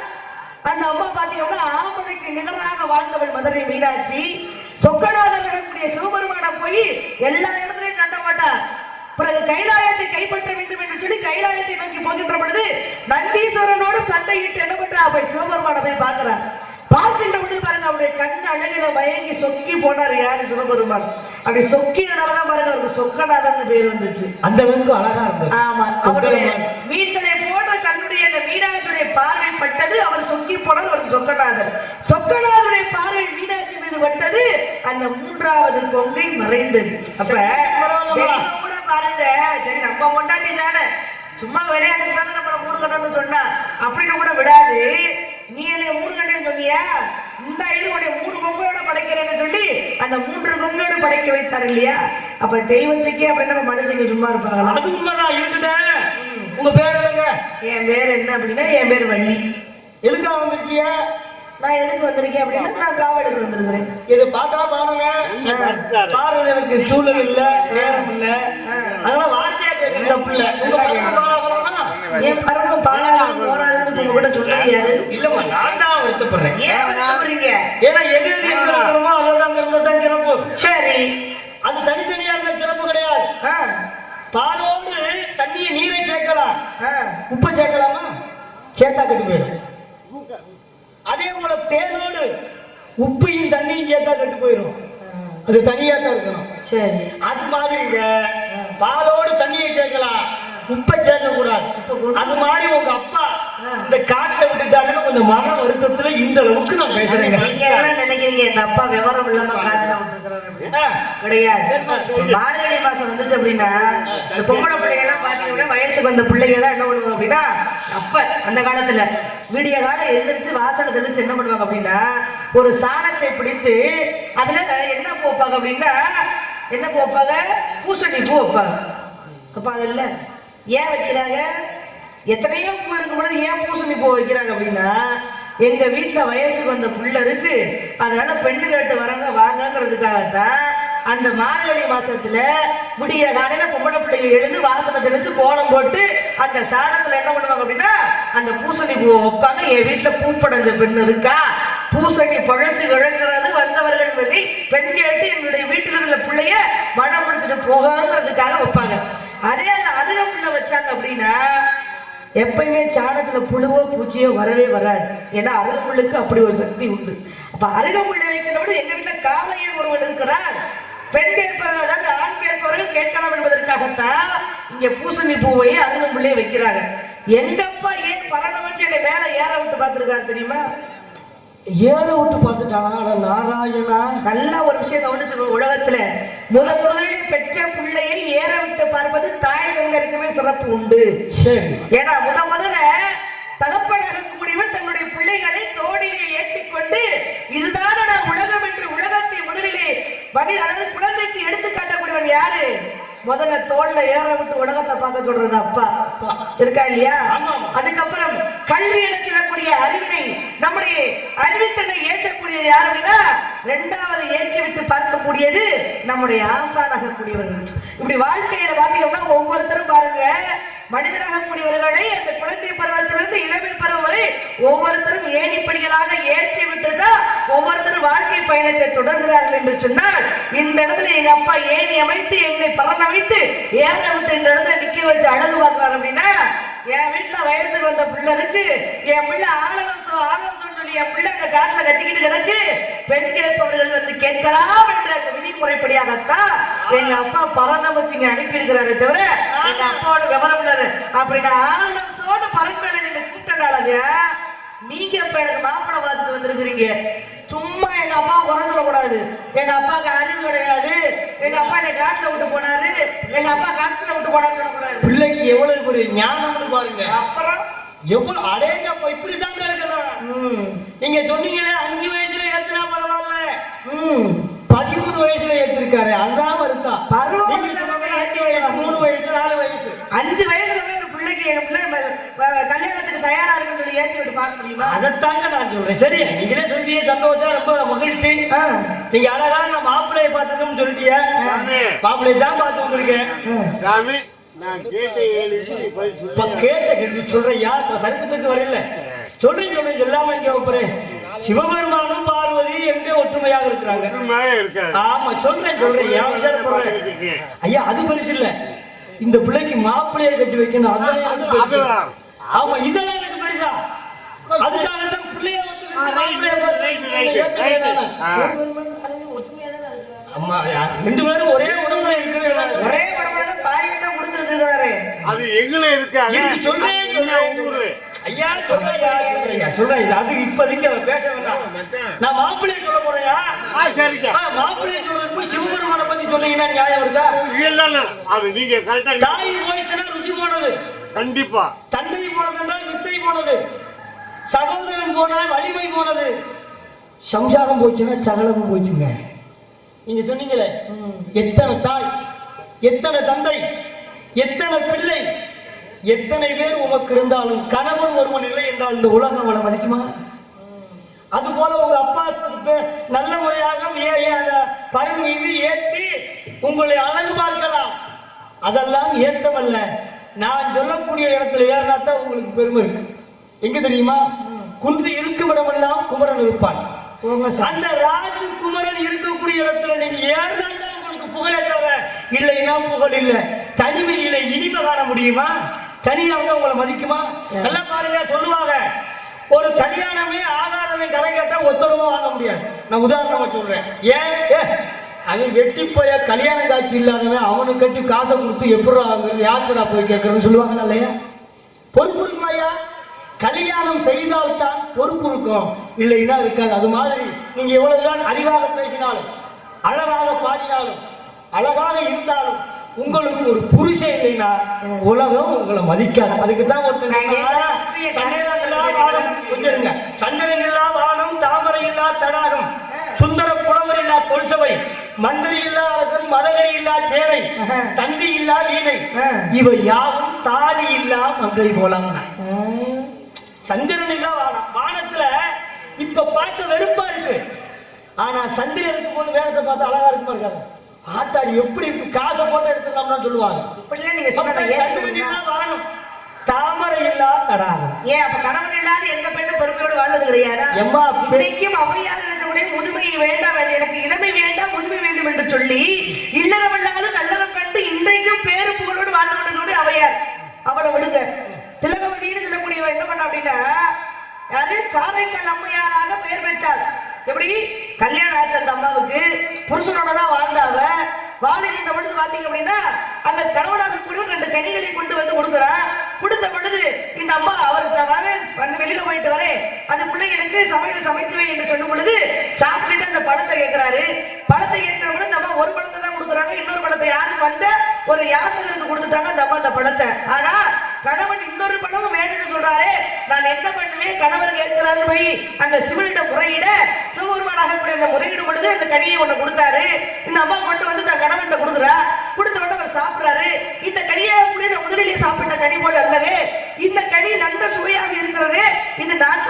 அந்த அம்மா பாத்தீங்கன்னா ஆம்பளைக்கு நிகராக வாழ்ந்தவள் மதுரை மீனாட்சி. சொக்கநாதர் இருக்கக்கூடிய சிவபெருமான போய் எல்லா இடத்துலையும் கண்ட மாட்டார். பிறகு கைலாயத்தை கைப்பற்ற வேண்டும் என்று சொல்லி கைலாயத்தை நோக்கி போகின்ற பொழுது நந்தீஸ்வரனோடு சண்டையிட்டு என்ன பண்றா போய் சிவபெருமான போய் பார்க்கிறார். பார்க்கின்ற பொழுது பாருங்க அவருடைய கண் அழகில மயங்கி சொக்கி போனார் யாரு சிவபெருமான். அப்படி சொக்கியதுனாலதான் பாருங்க அவருக்கு சொக்கநாதன் பேர் வந்துச்சு. அந்த அளவுக்கு அழகா இருந்தது. ஆமா அவருடைய மீன்களை போன்ற கண்ணுடைய அந்த மீனாட்சியுடைய பார்வை பட்டது, அவர் சொக்கி போனது அவருக்கு சொக்கநாதர். சொக்கநாதருடைய பார்வை மீனாட்சி மீது பட்டது, அந்த மூன்றாவது கொங்கை மறைந்தது. அப்ப தெய்வம் கூட பாருங்க, சரி நம்ம கொண்டாடி தானே சும்மா விளையாட்டுக்கு தானே நம்மள மூணு கட்டம்னு சொன்னா அப்படின்னு கூட விடாது. நீ என்ன மூணு கட்டம் சொன்னியா, இந்த உடைய மூணு பொங்கையோட படைக்கிறேன்னு சொல்லி அந்த மூன்று பொங்கையோட படைக்க வைத்தார் இல்லையா. அப்ப தெய்வத்துக்கே அப்ப நம்ம மனுஷங்க சும்மா இருப்பாங்களா? அது உண்மைதான். இருக்கட்டும், உங்க பேர் என்னங்க? என் பேர் என்ன அப்படின்னா என் பேர் வள்ளி. எதுக்காக வந்திருக்கீங்க? நான் எதுக்கு வந்திருக்கேன் அப்படின்னா நான் காவலுக்கு வந்திருக்கிறேன். இது பாட்டா பாடுங்க. பாடுறது எனக்கு சூழல் இல்ல, நேரம் இல்ல, அதெல்லாம் வார்த்தையா கேட்கறது தப்பு இல்ல. உங்க பருவம் பாடலாமா? என் பருவம் பாடலாம் போராடுறது கூட சொல்லியாரு. இல்லம்மா, நான் தான் வருத்தப்படுறேன். ஏன் வருத்தப்படுறீங்க? ஏன்னா எது எது எங்க இருக்கிறோமோ அதுதான் இருந்ததான் சிறப்பு. சரி, அது தனித்தனியா இருந்த சிறப்பு கிடையாது. பாலோடு தண்ணியை நீரை சேர்க்கலாம், உப்பை சேர்க்கலாமா? சேர்த்தா கெட்டு போயிடும். அதே போல தேனோடு உப்பையும் தண்ணியும் சேர்த்தா கெட்டு போயிடும். அது தனியா தான் இருக்கணும். சரி, அது மாதிரிங்க பாலோடு தண்ணியை சேர்க்கலாம், உப்பை சேர்க்க கூடாது. அது மாதிரி உங்க அப்பா இந்த காட்டுல விட்டுட்டாருன்னு கொஞ்சம் மன வருத்தத்துல இந்த அளவுக்கு நான் பேசுறேங்க. நீங்க என்ன நினைக்கிறீங்க எங்க அப்பா விவரம் இல்லாம காட்டுல விட்டுருக்கிறாரு? கிடையாது. மார்கழி மாசம் வந்துச்சு அப்படின்னா இந்த பொம்பளை பிள்ளைங்க எல்லாம் பாத்தீங்கன்னா வயசுக்கு வந்த பிள்ளைங்க தான் என்ன பண்ணுவாங்க அப்படின்னா, அப்ப அந்த காலத்துல விடிய காலம் எழுந்திரிச்சு வாசலை தெளிச்சு என்ன பண்ணுவாங்க அப்படின்னா ஒரு சாணத்தை பிடித்து அதுல என்ன போப்பாங்க அப்படின்னா என்ன போப்பாங்க, பூசணி பூ வைப்பாங்க. அப்ப அதில் ஏன் வைக்கிறாங்க, எத்தனையோ பூ இருக்கும் பொழுது ஏன் பூசணி பூ வைக்கிறாங்க அப்படின்னா, எங்க வீட்டுல வயசுக்கு வந்த புள்ள இருக்கு, அதனால பெண்ணு கேட்டு வராங்க வாங்கங்கிறதுக்காகத்தான் அந்த மார்கழி மாசத்துல விடிய காலையில பொம்பளை பிள்ளைங்க எழுந்து வாசனை தெளிச்சு கோலம் போட்டு அந்த சாணத்துல என்ன பண்ணுவாங்க அப்படின்னா அந்த பூசணி பூவை வைப்பாங்க. என் வீட்டுல பூப்படைஞ்ச பெண் இருக்கா, பூசணி பழுத்து இழக்கிறது வந்தவர்கள் பற்றி பெண் கேட்டு என்னுடைய வீட்டில் உள்ள பிள்ளைய மனம் பிடிச்சிட்டு போகாங்கிறதுக்காக வைப்பாங்க. அதே அருகம்புல்ல வச்சாங்க அப்படின்னா எப்பயுமே சாணத்துல புழுவோ பூச்சியோ வரவே வராது. ஏன்னா அருகம்புல்லுக்கு அப்படி ஒரு சக்தி உண்டு. அப்ப அருகம்புல்லை வைக்கிறபோது எங்க வீட்டுல காளையன் ஒருவன் இருக்கிறார், பெண் கேட்பவர்கள் அதாவது ஆண் கேட்பவர்கள் கேட்கலாம் என்பதற்காகத்தான் இங்க பூசணி பூவையும் அருகம்புல்லையும் வைக்கிறாங்க. எங்க அப்பா ஏன் பரணம் வச்சு என்னை மேல ஏற விட்டு பார்த்திருக்காரு தெரியுமா? ஏழை விட்டு பார்த்துட்டானா நாராயணா? நல்ல ஒரு விஷயம் கவனிச்சு, உலகத்துல முதலில் பெற்ற பிள்ளையை ஏற விட்டு பார்ப்பது தாய் தந்தருக்குமே சிறப்பு உண்டு. சரி, ஏன்னா முதல்ல தகப்பனாக கூடியவன் தன்னுடைய பிள்ளைகளை தோடிலே ஏற்றிக்கொண்டு இதுதான நான் உலகம் என்று உலகத்தை முதலிலே அதாவது குழந்தைக்கு எடுத்து காட்டக்கூடியவன் யாரு? முதல்ல தோல்ல ஏற விட்டு உலகத்தை பார்க்க சொல்றது அப்பா இருக்கா இல்லையா? அதுக்கப்புறம் கல்வி எடுக்கக்கூடிய அறிவினை நம்முடைய அறிவித்தலை ஏற்றக்கூடியது யார் அப்படின்னா இரண்டாவது ஏற்றி விட்டு பார்க்கக்கூடியது நம்முடைய ஆசானாக கூடியவர்கள். இப்படி வாழ்க்கையில பாத்தீங்கன்னா ஒவ்வொருத்தரும் பாருங்க மனிதனாக கூடியவர்களை அந்த குழந்தை பருவத்திலிருந்து இளமை பருவம் வரை ஒவ்வொருத்தரும் ஏணிப்படிகளாக ஏற்றி விட்டுதான் ஒவ்வொருத்தரும் வாழ்க்கை பயணத்தை தொடர்கிறார்கள் என்று சொன்னால், இந்த இடத்துல எங்க அப்பா ஏணி அமைத்து என்னை பறன் அமைத்து ஏற விட்டு இந்த இடத்துல நிக்க வச்சு அழகு பார்க்கிறார் அப்படின்னா, என் வீட்டுல வயசுக்கு வந்த பிள்ளை இருக்கு, என் பிள்ளை ஆனந்தம் சொல்லி என் பிள்ளை அந்த காட்டுல கட்டிக்கிட்டு கிடக்கு, பெண் கேட்பவர்கள் வந்து கேட்கலாம் என்ற அந்த விதிமுறைப்படியாகத்தான் எங்க அப்பா பறன் அமைச்சு இங்க அனுப்பி இருக்கிறாரு. தவிர எங்க அப்பாவோட விவரம் இல்ல அப்படின்னா ஆனந்தோடு பறன் நீங்க கூப்பிட்டனாலங்க நீங்க இப்ப எனக்கு மாப்பிளை பார்த்துட்டு வந்திருக்கிறீங்க. சும்மா எங்க அப்பா குறை சொல்லக்கூடாது. எங்க அப்பாவுக்கு அறிவு கிடையாது, எங்க அப்பா என்னை காட்டுல விட்டு போனாரு, எங்க அப்பா காட்டுல விட்டு போனாரு சொல்லக்கூடாது. பிள்ளைக்கு எவ்வளவு ஒரு ஞானம்னு பாருங்க. அப்புறம் எவ்வளவு அடேங்கப்பா இப்படித்தாங்க இருக்கலாம். நீங்க சொன்னீங்களே 5 வயசுல ஏத்துனா பரவாயில்ல, 13 வயசுல ஏத்திருக்காரு, அதுதான் வருத்தா. 3 வயசு 4 வயசு 5 வயசுல ஒரு பிள்ளைக்கு என் பிள்ளை கல்யாணத்துக்கு தயாரா இருக்குன்னு சொல்லி ஏற்றி விட்டு பார்க்க முடியுமா? அதைத்தாங்க நான் சொல்றேன். சரி, நீங்களே சொல்லியே சந்தோஷம், ரொம்ப மகிழ்ச்சி. நீங்க அழகா நான் மாப்பிள்ளையை பார்த்துக்கணும்னு சொல்லிட்டீங்க. மாப்பிள்ளையை தான் பார்த்து வந்திருக்கேன். நான் கேட்ட கேள்வி சொல்றேன். யார் தருக்கத்துக்கு வரல சொல்றேன் எல்லாமே இங்க வைப்பறேன். சிவபெருமானும் பார்வதி எங்க ஒற்றுமையாக இருக்கிறாங்க. இருக்க ஆமா சொல்றேன் ஐயா, அது பெருசு இல்ல. இந்த பிள்ளைக்கு மாப்பிள்ளையை கட்டி வைக்கணும். அதான் எனக்கு பெருசு. அதுதான். ஆமா, இதெல்லாம் எனக்கு பெருசா. அதுக்காக தான் பிள்ளைய வந்து மாப்பிள்ளைய அம்மா ரெண்டு பேரும் ஒரே உடம்புல இருக்கிறாங்க. ஒரே உடம்புல பாரியம் தான் கொடுத்து வச்சிருக்காரு. அது எங்களே இருக்காங்க. எனக்கு சொல்றேன் ஊரு. ஐயா சொல்றேன் இது அது இப்போதைக்கு அதை பேச வேண்டாம். நான் மாப்பிள்ளையை சொல்ல போறேயா? சரிங்க. மாப்பிள்ளையை சொல்றது போய் சிவபெருமானை பத்தி சொன்னீங்கன்னா நியாயம் இருக்கா? இல்ல அது நீங்க கரெக்டா. தாய் போயிடுச்சுன்னா ருசி போனது. கண்டிப்பா. தந்தை போனதுன்றால் வித்தை போனது. சகோதரன் போனால் வலிமை போனது. சம்சாரம் போச்சுன்னா சகலமும் போச்சுங்க. நீங்க சொன்னீங்களே எத்தனை தாய், எத்தனை தந்தை, எத்தனை பிள்ளை, எத்தனை பேர் உமக்கு இருந்தாலும் கணவன் ஒருவன் இல்லை என்றால் இந்த உலகம் அவளை மதிக்குமா? அது போல உங்க அப்பா நல்ல முறையாக பருவ மீது ஏற்றி உங்களை அழகு பார்க்கலாம். அதெல்லாம் ஏற்றமல்ல. நான் சொல்லக்கூடிய இடத்துல ஏறினாத்தான் உங்களுக்கு பெருமை இருக்கு. எங்க தெரியுமா? குன்று இருக்கும் இடமெல்லாம் குமரன் இருப்பான். அந்த ராஜகுமரன் இருக்கக்கூடிய இடத்துல நீங்க ஏறினால்தான் உங்களுக்கு புகழே தவிர இல்லைன்னா புகழ் இல்லை. தனிமை இல்லை. இனிமை காண முடியுமா? தனியாக உங்களை மதிக்குமா? நல்லா பாருங்க, சொல்லுவாங்க ஒரு கல்யாணமே ஆகாதவன் கடை கேட்டா ஒத்தரமா வாங்க முடியாது. நான் உதாரணமா சொல்றேன். ஏன் அவன் வெட்டி போய கல்யாண காட்சி இல்லாதவன் அவனுக்கு கட்டி காசை கொடுத்து எப்படி வாங்குறது, யாருக்குடா போய் கேட்கறதுன்னு சொல்லுவாங்களா இல்லையா? பொறுப்பு இருக்குமா ஐயா? கல்யாணம் செய்தால்தான் பொறுப்பு இருக்கும், இல்லைன்னா இருக்காது. அது மாதிரி நீங்க எவ்வளவுதான் அறிவாக பேசினாலும், அழகாக பாடினாலும், அழகாக இருந்தாலும் உங்களுக்கு ஒரு புருஷன் இல்லைன்னா உலகம் உங்களை மதிக்காது. அதுக்கு தான் சந்திரன் இல்லா வானம், தாமரை இல்லா தடாகம், சுந்தர புலவர் இல்லா தொல்சபை, மந்திரி இல்லா அரசன், மதகரி இல்லா சேரை, தந்தி இல்லா வீணை, இவை யாவும் தாலி இல்லா மங்கை போலாம். சந்திரன் இல்லா வானம். வானத்துல இப்ப பார்க்க வெறுப்பா இருக்கு. ஆனா சந்திரன் இருக்கும் போது வேகத்தை பார்த்து அழகா இருக்குமா இருக்காது? ஆட்டாடி எப்படி இருக்கு, காசை போட்டு எடுத்துக்கலாம்னு சொல்லுவாங்க. நீங்க சந்திரன் இல்லா வானம், தாமரை இல்லா தடாகம். ஏன் அப்ப கணவன் இல்லாத எந்த பெண்ணும் பொறுமையோடு வாழ்ந்தது கிடையாதா? இன்னைக்கும் அவையாக இருக்கக்கூடிய முதுமை வேண்டாம், எனக்கு இளமை வேண்டாம், முதுமை வேண்டும் என்று சொல்லி இல்லறமில்லாத நல்லறம் கண்டு இன்றைக்கும் பேரு புகழோடு வாழ்ந்து கொண்டிருக்கக்கூடிய அவையார். அவளை விடுங்க. திலகவதினு சொல்லக்கூடியவ என்ன பண்ண அப்படின்னா, யாரு காரைக்கால் அம்மையாராக பெயர் பெற்றார். எப்படி கல்யாணம் ஆச்சு அந்த அம்மாவுக்கு, புருஷனோட தான் வாழ்ந்தாவ. வாழைகின்ற பொழுது பாத்தீங்க அப்படின்னா அந்த கணவனாக கூட 2 கனிகளை கொண்டு வந்து கொடுக்குறான். கொடுத்த பொழுது இந்த அம்மா அவர் வந்து வெளியில போயிட்டு வரேன், அந்த பிள்ளைகளுக்கு சமையல் சமைத்துவை என்று சொல்லும் பொழுது சாப்பிட்டுட்டு அந்த பழத்தை கேட்கிறாரு. பழத்தை கேட்கிற பொழுது இந்த அம்மா ஒரு பழத்தை தான் கொடுக்குறாங்க. இன்னொரு பழத்தை யாரும் வந்த ஒரு யாசகருக்கு கொடுத்துட்டாங்க அந்த அம்மா அந்த பழத்தை. ஆனா கணவன் இன்னொரு பழமும் வேணும்னு சொல்றாரு. நான் என்ன பண்ணுவேன், கணவர் கேட்கிறாரு போய் அந்த சிவனிடம் முறையிட, சிவபெருமானாக அந்த முறையிடும் பொழுது அந்த கனியை ஒண்ணு கொடுத்தாரு. இந்த அம்மா கொண்டு வந்து தன் கணவன் கொடுக்குறா. கொடுத்த உடனே அவர் சாப்பிடுறாரு. இந்த கனியை முதலிலே சாப்பிட்ட கனி போல அல்லவே, இந்த கனி நல்ல சுவையாக இருக்கிறது, இது நான்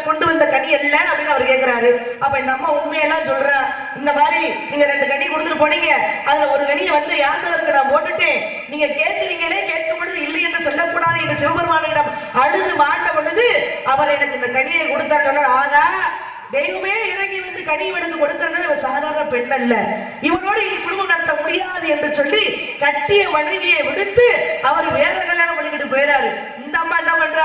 கொண்டு வந்த கனி அல்ல அப்படின்னு அவர் கேட்கிறாரு. அப்ப இந்த அம்மா உண்மையெல்லாம் சொல்றா. இந்த மாதிரி நீங்க 2 கனி கொடுத்துட்டு போனீங்க, அதுல ஒரு கனியை வந்து யாசகருக்கு நான் போட்டுட்டேன், நீங்க கேட்கிறீங்களே, கேட்கும் பொழுது இல்லை என்று சொல்லக்கூடாது என்று சிவபெருமானிடம் அழுது மாட்ட பொழுது அவர் எனக்கு இந்த கனியை கொடுத்தாரு. ஆனா தெய்வமே இறங்கி வந்து கனிவனுக்கு கொடுத்தது சாதாரண பெண் அல்ல, இவனோடு இனி குடும்பம் நடத்த முடியாது என்று சொல்லி கட்டிய மனைவியை விடுத்து அவர் வேற கல்யாணம் பண்ணிக்கிட்டு போயிடாரு. இந்த அம்மா என்ன பண்ற,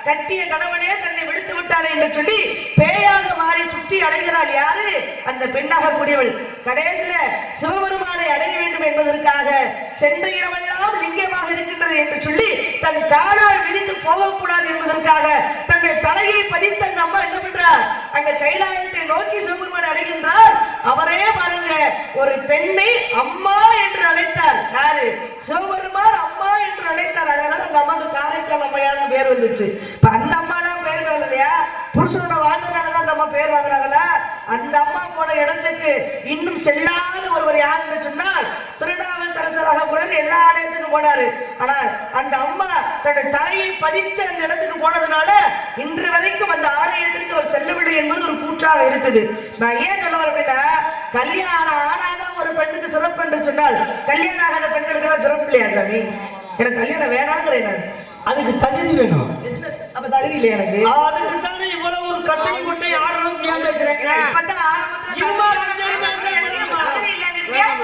கட்டிய கணவனே தன்னை விடுத்து விட்டாரே என்று சொல்லி பேயாக மாறி சுற்றி அடைகிறாள். யாரு? அந்த பெண்ணாக கூடியவள். கடைசியில சிவபெருமானை அடைய வேண்டும் என்பதற்காக சென்ற இரவெல்லாம் லிங்கமாக இருக்கின்றது என்று சொல்லி தன் காலால் விரிந்து போகக்கூடாது என்பதற்காக தன்னை தலையை பதித்த அந்த அம்மா என்ன பண்றார், அங்க கைலாயத்தை நோக்கி சிவபெருமானை அடைகின்றார். அவரே பாருங்க, ஒரு பெண்ணை அம்மா என்று அழைத்தார். யாரு? சிவபெருமான் அம்மா என்று அழைத்தார். அதனால அந்த அம்மாவுக்கு காரைக்கால் அம்மையார்னு பேர் வந்துச்சு. இப்ப அந்த அம்மா தான் பேர் இல்லையா, புருஷனோட வாழ்ந்ததுனாலதான் அந்த அம்மா பேர் வாங்குறாங்களா? அந்த அம்மா போன இடத்துக்கு இன்னும் செல்லாத ஒருவர் யார் என்று சொன்னால் திருநாவுக்கரசராக கூட எல்லா ஆலயத்துக்கும் போனாரு. ஆனால் அந்த அம்மா தன்னுடைய தலையை பதித்து அந்த இடத்துக்கு போனதுனால இன்று வரைக்கும் அந்த ஆலயத்திற்கு அவர் செல்லவில்லை என்பது ஒரு கூற்றாக இருக்குது. நான் ஏன் சொல்ல வரேன் அப்படின்னா, கல்யாணம் ஆனாதான் ஒரு பெண்ணுக்கு சிறப்பு என்று சொன்னால் கல்யாணம் ஆகாத பெண்களுக்கு சிறப்பு இல்லையா சாமி? எனக்கு கல்யாணம் வேணாங்கிறேன். நான் அதுக்கு தகுதி வேணும். அப்ப தகுதி இல்லை எனக்கு. அதுக்கு தானே இவ்வளவு ஒரு கட்டை கொட்டை ஆடணும்.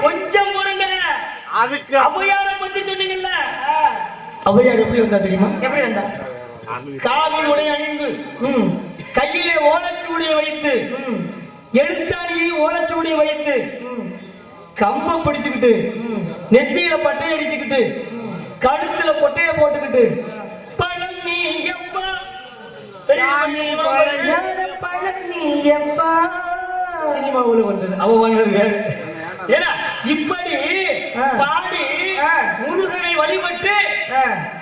கொஞ்சம் பொறுங்க. அதுக்கு அவையார பத்தி பத்தி சொன்னீங்கல்ல, ஆ, ஔவையார் எப்படி வந்தா தெரியுமா? எப்படி வந்தா? காவி உடை அணிந்து கையிலே ஓலைச்சுவடியை வைத்து எழுத்தாணியை ஓலைச்சுவடியை வைத்து கம்ப பிடிச்சுக்கிட்டு நெத்தியில பட்டையை அடிச்சுக்கிட்டு கழுத்துல கொட்டையை போட்டுக்கிட்டு பழனியப்பா பழனியப்பா சினிமாவுல வந்தது, அவ வந்தது வேறு. ஏன்னா இப்படி பாடி முருகனை வழிபட்டு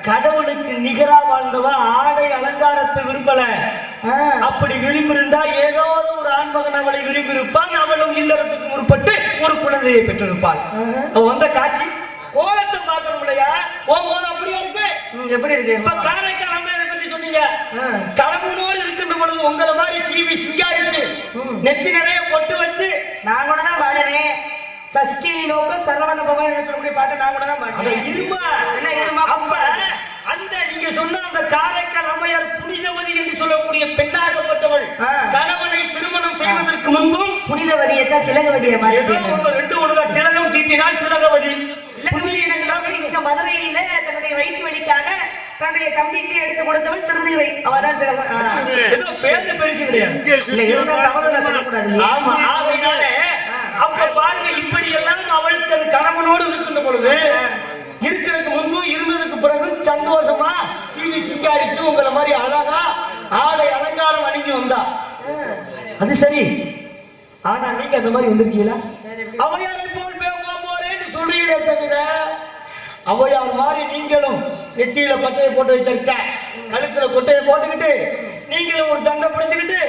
கடவுளுக்கு நிகரா வாழ்ந்தவ ஆடை அலங்காரத்தை விரும்பல. அப்படி விரும்பியிருந்தா ஏதாவது ஒரு ஆண்மகன் அவளை விரும்பியிருப்பான். அவளும் இல்லறத்துக்கு முற்பட்டு ஒரு குழந்தையை பெற்றிருப்பாள். அவ வந்த காட்சி கோலத்தை பார்க்கணும் இல்லையா? அப்படியா இருக்கு? எப்படி இருக்கு? இப்ப காரைக்கால் அம்மையாரை பத்தி சொன்னீங்க. கடவுளோடு இருக்கின்ற பொழுது உங்களை மாதிரி சீவி சிங்காரிச்சு நெத்தி நிறைய பொட்டு வச்சு நான் கூட தான் பாடுனேன். சஷ்டி நோக்க சரவண பவன் சொல்லக்கூடிய பாட்டு நான் கூட தான் பாடுனேன். இருமா என்ன இருமா? அப்ப அந்த நீங்க சொன்ன அந்த காரைக்கால் அம்மையார் புனிதவதி என்று சொல்லக்கூடிய பெண்ணாகப்பட்டவள் கணவனை திருமணம் செய்வதற்கு முன்பும் புனிதவதியத்தான் திலகவதியை ஏதோ ரெண்டு ஒண்ணுதான் திலகம் தீட்டினால் திலகவதி. இங்க மதுரையில தன்னுடைய வயிற்று வலிக்காக தன்னுடைய தம்பிக்கு எடுத்து கொடுத்தவள் திருநீரை. அவதான் ஏதோ பேரு பெருசு கிடையாது. இல்ல இருந்தாலும் அவதான் சொல்லக்கூடாது. ஆமா, ஆகையினாலே அப்ப பாருங்க, இப்படி எல்லாம் அவள் தன் கணவனோடு இருக்கின்ற பொழுது இருக்கிறதுக்கு முன்பு இருந்ததுக்கு பிறகு சந்தோஷமா சீவி சிங்காரிச்சு உங்களை மாதிரி அழகா ஆடை அலங்காரம் அணிஞ்சு வந்தா. அது சரி, ஆனா நீங்க அந்த மாதிரி வந்திருக்கீங்களா? அவையாரை போல் போறேன்னு சொல்றீங்களே தவிர அவையார் மாதிரி நீங்களும் நெத்தியில பட்டையை போட்டு வச்சிருக்க, கழுத்துல கொட்டையை போட்டுக்கிட்டு நீங்களும் ஒரு தண்டை பிடிச்சுக்கிட்டு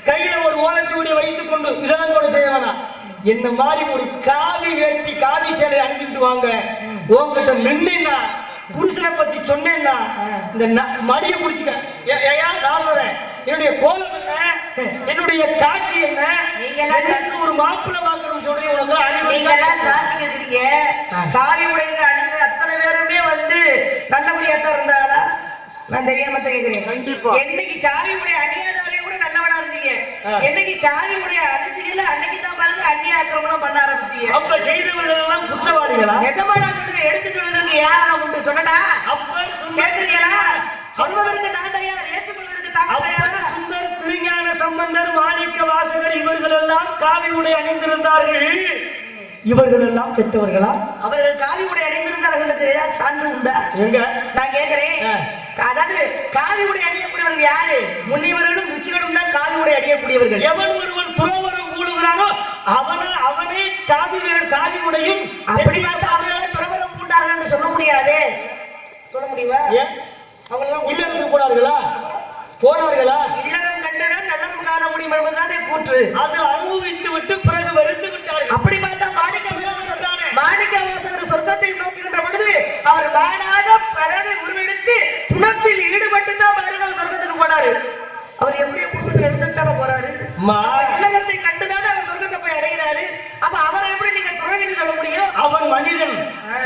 கையில ஒரு ஓலைச்சுவடியை வைத்துக் கொண்டு இதெல்லாம் கூட செய்ய வேணாம். என்ன மாதிரி ஒரு காவி வேட்டி காவி சேலை அணிஞ்சுக்கிட்டு வாங்க. உங்ககிட்ட நின்னா புருஷனை பத்தி சொன்னேன்னா இந்த மடியை பிடிச்சுக்க. ஏயா நான் வரேன், என்னுடைய கோலம் என்ன, என்னுடைய காட்சி என்ன, எனக்கு ஒரு மாப்பிள்ளை வாக்குறோம் சொல்றீங்க. காவி உடைந்து அணிந்து அத்தனை பேருமே வந்து நல்லபடியா தான் இருந்தாங்களா? நான் தெரியாம கேட்கிறேன். கண்டிப்பா. என்னைக்கு காவி உடைய அணியாதவரை கூட நல்லவனா இருந்தீங்க, என்னைக்கு காவி உடைய அணிஞ்சிக்கல அன்னைக்கு தான் பாருங்க அந்நிய ஆக்கிரமணம் பண்ண ஆரம்பிச்சீங்க. அப்ப செய்தவர்கள் எல்லாம் குற்றவாளிகளா? நிஜமான சொல்லுங்க, எடுத்து சொல்வதற்கு யாரெல்லாம் உண்டு சொல்லடா? அப்ப கேட்கிறீங்களா? சொல்வதற்கு நான் தயார், ஏற்றுக்கொள்வதற்கு தாங்க தயாரா? சுந்தர், திருஞான சம்பந்தர், மாணிக்க வாசகர் இவர்கள் எல்லாம் காவி உடை அணிந்திருந்தார்கள். இவர்கள் எல்லாம் கெட்டவர்களா? அவர்கள் காவி உடை அணிந்திருந்தார்களுக்கு ஏதாவது சான்று உண்டா? எங்க நான் கேட்கிறேன். அதாவது காவி உடை அணியக்கூடியவர்கள் யாரு? முனிவர்களும் ரிஷிகளும் தான் காவி உடை அணியக்கூடியவர்கள். எவன் ஒருவன் துறவரம் கூடுகிறானோ அவனே காவி உடையும். அப்படி பார்த்தா அவர்களை துறவரம் பூண்டார்கள் என்று சொல்ல முடியாது. சொல்ல முடியுமா? அவங்க இல்லறத்துக்கு போனார்களா? போனார்களா? இல்லறம் கண்டுதான் நல்லறம் காண முடியும் என்பதுதானே கூற்று. அது அனுபவித்து விட்டு பிறகு வெறுத்து விட்டார்கள். அப்படி பார்த்தா மாணிக்கவாசகர் சொர்க்கத்தை நோக்குகின்ற பொழுது அவர் மானாக அதாவது உருவெடுத்து புணர்ச்சியில் ஈடுபட்டு தான் பாருங்க சொர்க்கத்துக்கு போனாரு. அவர் எப்படி குடும்பத்தில் இருந்துட்டான போறாரு? இல்லறத்தை கண்டுதானே அவர் சொர்க்கத்தை போய் அடைகிறாரு. அப்ப அவரை எப்படி நீங்க துறவின்னு சொல்ல முடியும்? அவன் மனிதன்.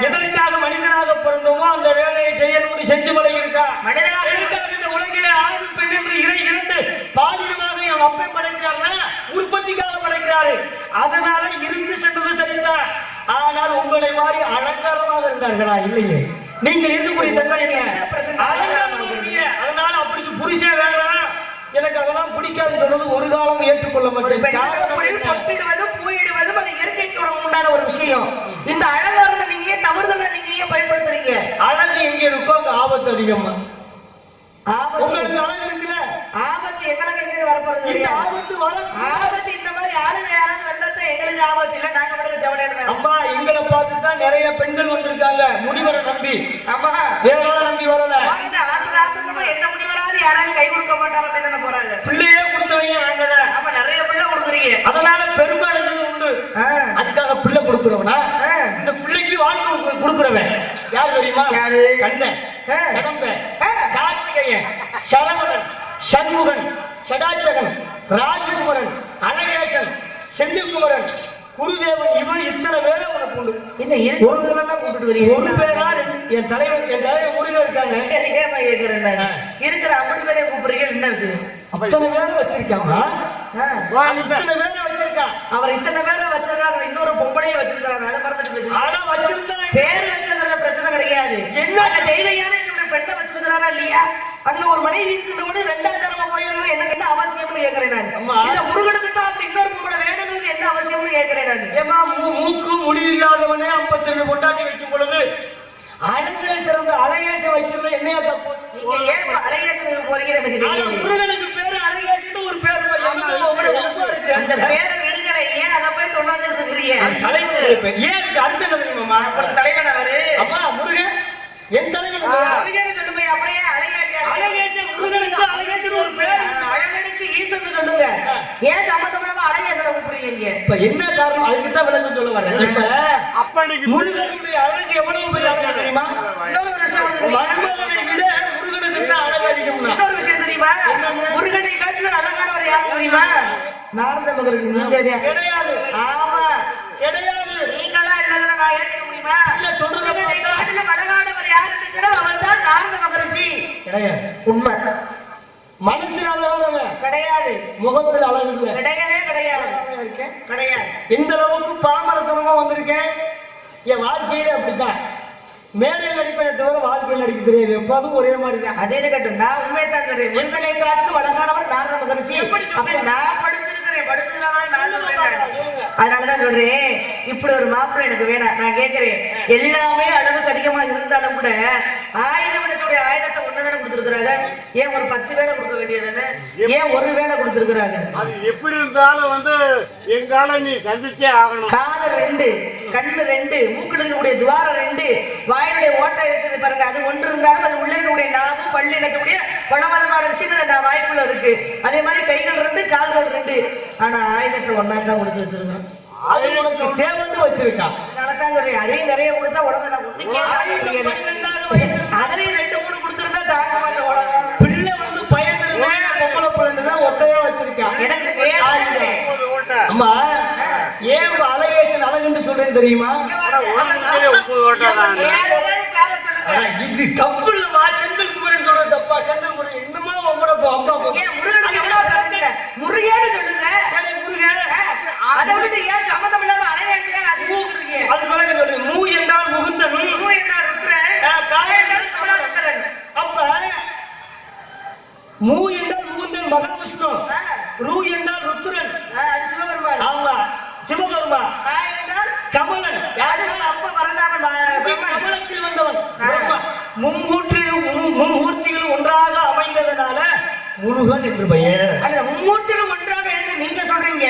எதற்காக மனிதனாக பிறந்தோமோ அந்த வேலையை செய்யணும்னு செஞ்சு பழகியிருக்கா. மனிதனாக இந்த உலகிலே ஆண் பெண் என்று இரண்டு பாலினமாக என் அப்பை படைக்கிறார்னா உற்பத்திக்காக படைக்கிறாரு. அதனால இருந்து சென்றது சரிதான். ஆனால் உங்களை மாதிரி அலங்காரமாக இருந்தார்களா? இல்லையே. நீங்கள் இருக்கக்கூடிய தன்மை என்ன? அலங்காரமாக இருக்கீங்க. அதனால அப்படி புருஷே வேணாம், எனக்கு அதெல்லாம் பிடிக்காதுன்னு சொல்றது ஒரு காலம் ஏற்றுக்கொள்ள மாட்டேன். பொட்டிடுவதும் பூயிடுவதும் அது இயற்கைக்கு உண்டான ஒரு விஷயம். இந்த அலங்காரத்தை நீங்க தவறுதலா நீங்க ஏன் பயன்படுத்துறீங்க? அழகு எங்க இருக்கோ அங்க ஆபத்து அதிகமா. உங்களுக்கு அழகு இருக்குல்ல, ஆபத்து எங்களுக்கு வரப்போறது. ஆபத்து இந்த மாதிரி ஆளுங்க யாராவது வந்தா எங்களுக்கு ஆபத்து இல்ல. நாங்க மட்டும் ஜவடை அம்மா எங்களை பார்த்து தான் நிறைய பெண்கள் வந்திருக்காங்க. முனிவரை நம்பி. ஆமா, வேற நம்பி வரல. ஆசிரமா எந்த முனிவராது யாராவது கை கொடுக்க மாட்டாரு அப்படி தானே போறாங்க. பிள்ளையே கொடுத்தவங்க நாங்க தான். ஆமா, நிறைய பிள்ளை கொடுக்குறீங்க. அதனால பெரும்பாலும் உண்டு. அதுக்காக பிள்ளை கொடுக்குறவனா இந்த பிள்ளைக்கு வாழ்க்கை கொடுக்குறவன் யார் தெரியுமா? யாரு? கண்ணன், கடம்பன், கார்த்திகேயன், சரவணன், சண்முகன், சடாச்சகன், ராஜகுமரன், அழகேசன், செந்தில்குமரன், குருதேவன். இவன் இத்தனை பேரை உனக்கு உண்டு. என்ன ஒருவரெல்லாம் கூப்பிட்டு வரீங்க? ஒரு பேரா? என் தலைவர் முருகன் இருக்காங்க. இருக்கிற அப்படி பேரைய கூப்பிடுறீங்க. என்ன விஷயம்? இத்தனை பேரை வச்சிருக்காமா? இத்தனை பேரை வச்சிருக்கான். அவர் இத்தனை பேரை வச்சிருக்காரு. இன்னொரு பொம்பளையே வச்சிருக்காரு. அதை மறந்துட்டு பேசுறீங்க. ஆனா வச்சிருந்தா பேர் வச்சிருக்கிற பிரச்சனை கிடையாது. அங்க தெய்வயான என்னோட பெண்ணை வச்சிருக்கிறாரா இல்லையா? அங்க ஒரு மனைவி இருக்கின்றபோது ரெண்டாவது தடவை போயிடணும் எனக்கு என்ன அவசியம்னு கேட்கிறேன் நான். இந்த முருகனுக்கு தான் அப்படி இன்னொரு பொம்பளை வேணுங்கிறது என்ன அவசியம்னு கேட்கிறேன் நான். ஏமா மூக்கு முடி இல்லாதவனே 52 கொண்டாட்டி வைக்கும் பொழுது அழகிலே சிறந்த அழகேசம் வைக்கிறது என்னையா தப்பு? நீங்க ஏன் அழகேசனுக்கு போறீங்கன்னு எனக்கு தெரியல. முருகனுக்கு பேரு அழகேசன்னு ஒரு பேரு. அந்த பேரை விடுங்களை ஏன் அதை போய் தொண்ணாந்து இருக்கிறீங்க? தலைவர் ஏன் அடுத்த தெரியுமாமா? தலைவன் அவரு அம்மா முருகன் என் தலைவன் முருகன் சொல்லுங்க. அப்படியே அழகேசன் முருகனுக்கு அழகேசன் ஒரு பேர். அழகனுக்கு ஈசன் சொல்லுங்க. ஏன் சம்பந்தமா அழகேசனை கூப்பிடுறீங்க? இப்ப என்ன காரணம்? அதுக்கு தான் விளக்கம் சொல்ல வரேன். இப்ப அப்பனுக்கு முருகனுடைய அழகு எவ்வளவு பெரிய அழகு தெரியுமா? இன்னொரு விஷயம் மன்மதனை விட முருகனுக்கு தான் அழகு அதிகம்னா. இன்னொரு விஷயம் தெரியுமா? முருகனை காட்டிலும் அழகானவர் யாரு தெரியுமா? நாரத மகரிஷி. நீங்க கிடையாது. ஆமா கிடையாது. நீங்களா இல்லைன்னா நான் ஏத்துக்க முடியுமா? இல்ல சொல்றது முருகனை காட்டிலும் அழகானவர் யாருன்னு சொன்னா அவர் தான் நாரத மகரிஷி. கிடையாது. உண்மை. மனசுல அழகானவங்க கிடையாது. முகத்துல அழகு இல்ல. கிடையவே கிடையாது. கிடையாது. எந்த அளவுக்கு பாமரத்தனமா வந்திருக்கேன் என் வாழ்க்கையில அப்படித்தான். மேடையில் நடிப்பதை தவிர வாழ்க்கையில் நடிக்க தெரியாது. எப்போதும் ஒரே மாதிரி தான். அதே கட்டும் நான் உண்மையை தான் சொல்றேன். முருகனை காட்டிலும் அழகானவர் நாரத மகரிஷி. அப்படி நான் படிச்சிருக்கிறேன். அதனாலதான் சொல்றேன் இப்படி ஒரு மாப்பிள்ளை எனக்கு வேணாம். நான் கேட்கிறேன் எல்லாமே அளவுக்கு அதிகமா இருந்தாலும் கூட ஆயுதம் ஆயுதத்தை ஒண்ணுதானே கொடுத்திருக்கிறாங்க. ஏன் ஒரு 10 வேலை கொடுக்க வேண்டியதானே? ஏன் ஒரு வேலை கொடுத்திருக்கிறாங்க? அது எப்படி இருந்தாலும் எங்கால நீ சந்திச்சே ஆகணும். காது 2, கண்ணு 2, மூக்கிடக்கூடிய துவாரம் 2, வாயினுடைய ஓட்டை இருக்குது பாருங்க. அது ஒன்று இருந்தாலும் அது உள்ளே இருக்கக்கூடிய நாவும் பள்ளி இணைக்கக்கூடிய பலவிதமான விஷயங்கள் நான் வாய்ப்புல இருக்கு. அதே மாதிரி கைகள் 2, கால்கள் 2. ஆனா ஆயுதத்தை ஒன்னாதான் கொடுத்து வச்சிருக்கோம். அது உனக்கு தேவைன்னு வச்சிருக்கான். அதனாலதான் சொல்றேன் அதையும் நிறைய கொடுத்தா உடனே நான் ஒண்ணுக்கே அதுலயும் 2, 3 கொடுத்துருந்தா தாங்க மாட்ட உலகம். பிள்ளை பயந்துருமே பொம்பளை பிள்ளைதான் ஒத்தையா வச்சிருக்கான். எனக்கு அம்மா ஏன் அழகேசன் அழகுன்னு சொல்றேன்னு தெரியுமா? இது தப்பு இல்லமா. செந்தில் குமரன் சொல்ற தப்பா? செந்தில் குமரன் இன்னுமா உங்களோட அம்மா முருகேன்னு சொல்லுங்க. முருகன் அதை விட்டு ஏன் சம்மந்தம் இல்லாம அழகேசன் அது பிறகு சொல்றேன். மூ என்றால் முகுந்தன், மூ என்றால் ருத்ரன், காய என்றால் கமலாசரன். அப்ப மூ என்றால் முகுந்தன் மகாவிஷ்ணு, ரூ என்றால் ருத்ரன் சிவபெருமான். ஆமா சிவபெருமான். காய என்றால் கமலன் அப்ப பரந்தாமன் கமலத்தில் வந்தவன். மும்மூர்த்திகள் ஒன்றாக அமைந்ததனால முருகன் என்று பெயர். அந்த மும்மூர்த்திகள் ஒன்றாக எழுத நீங்க சொல்றீங்க.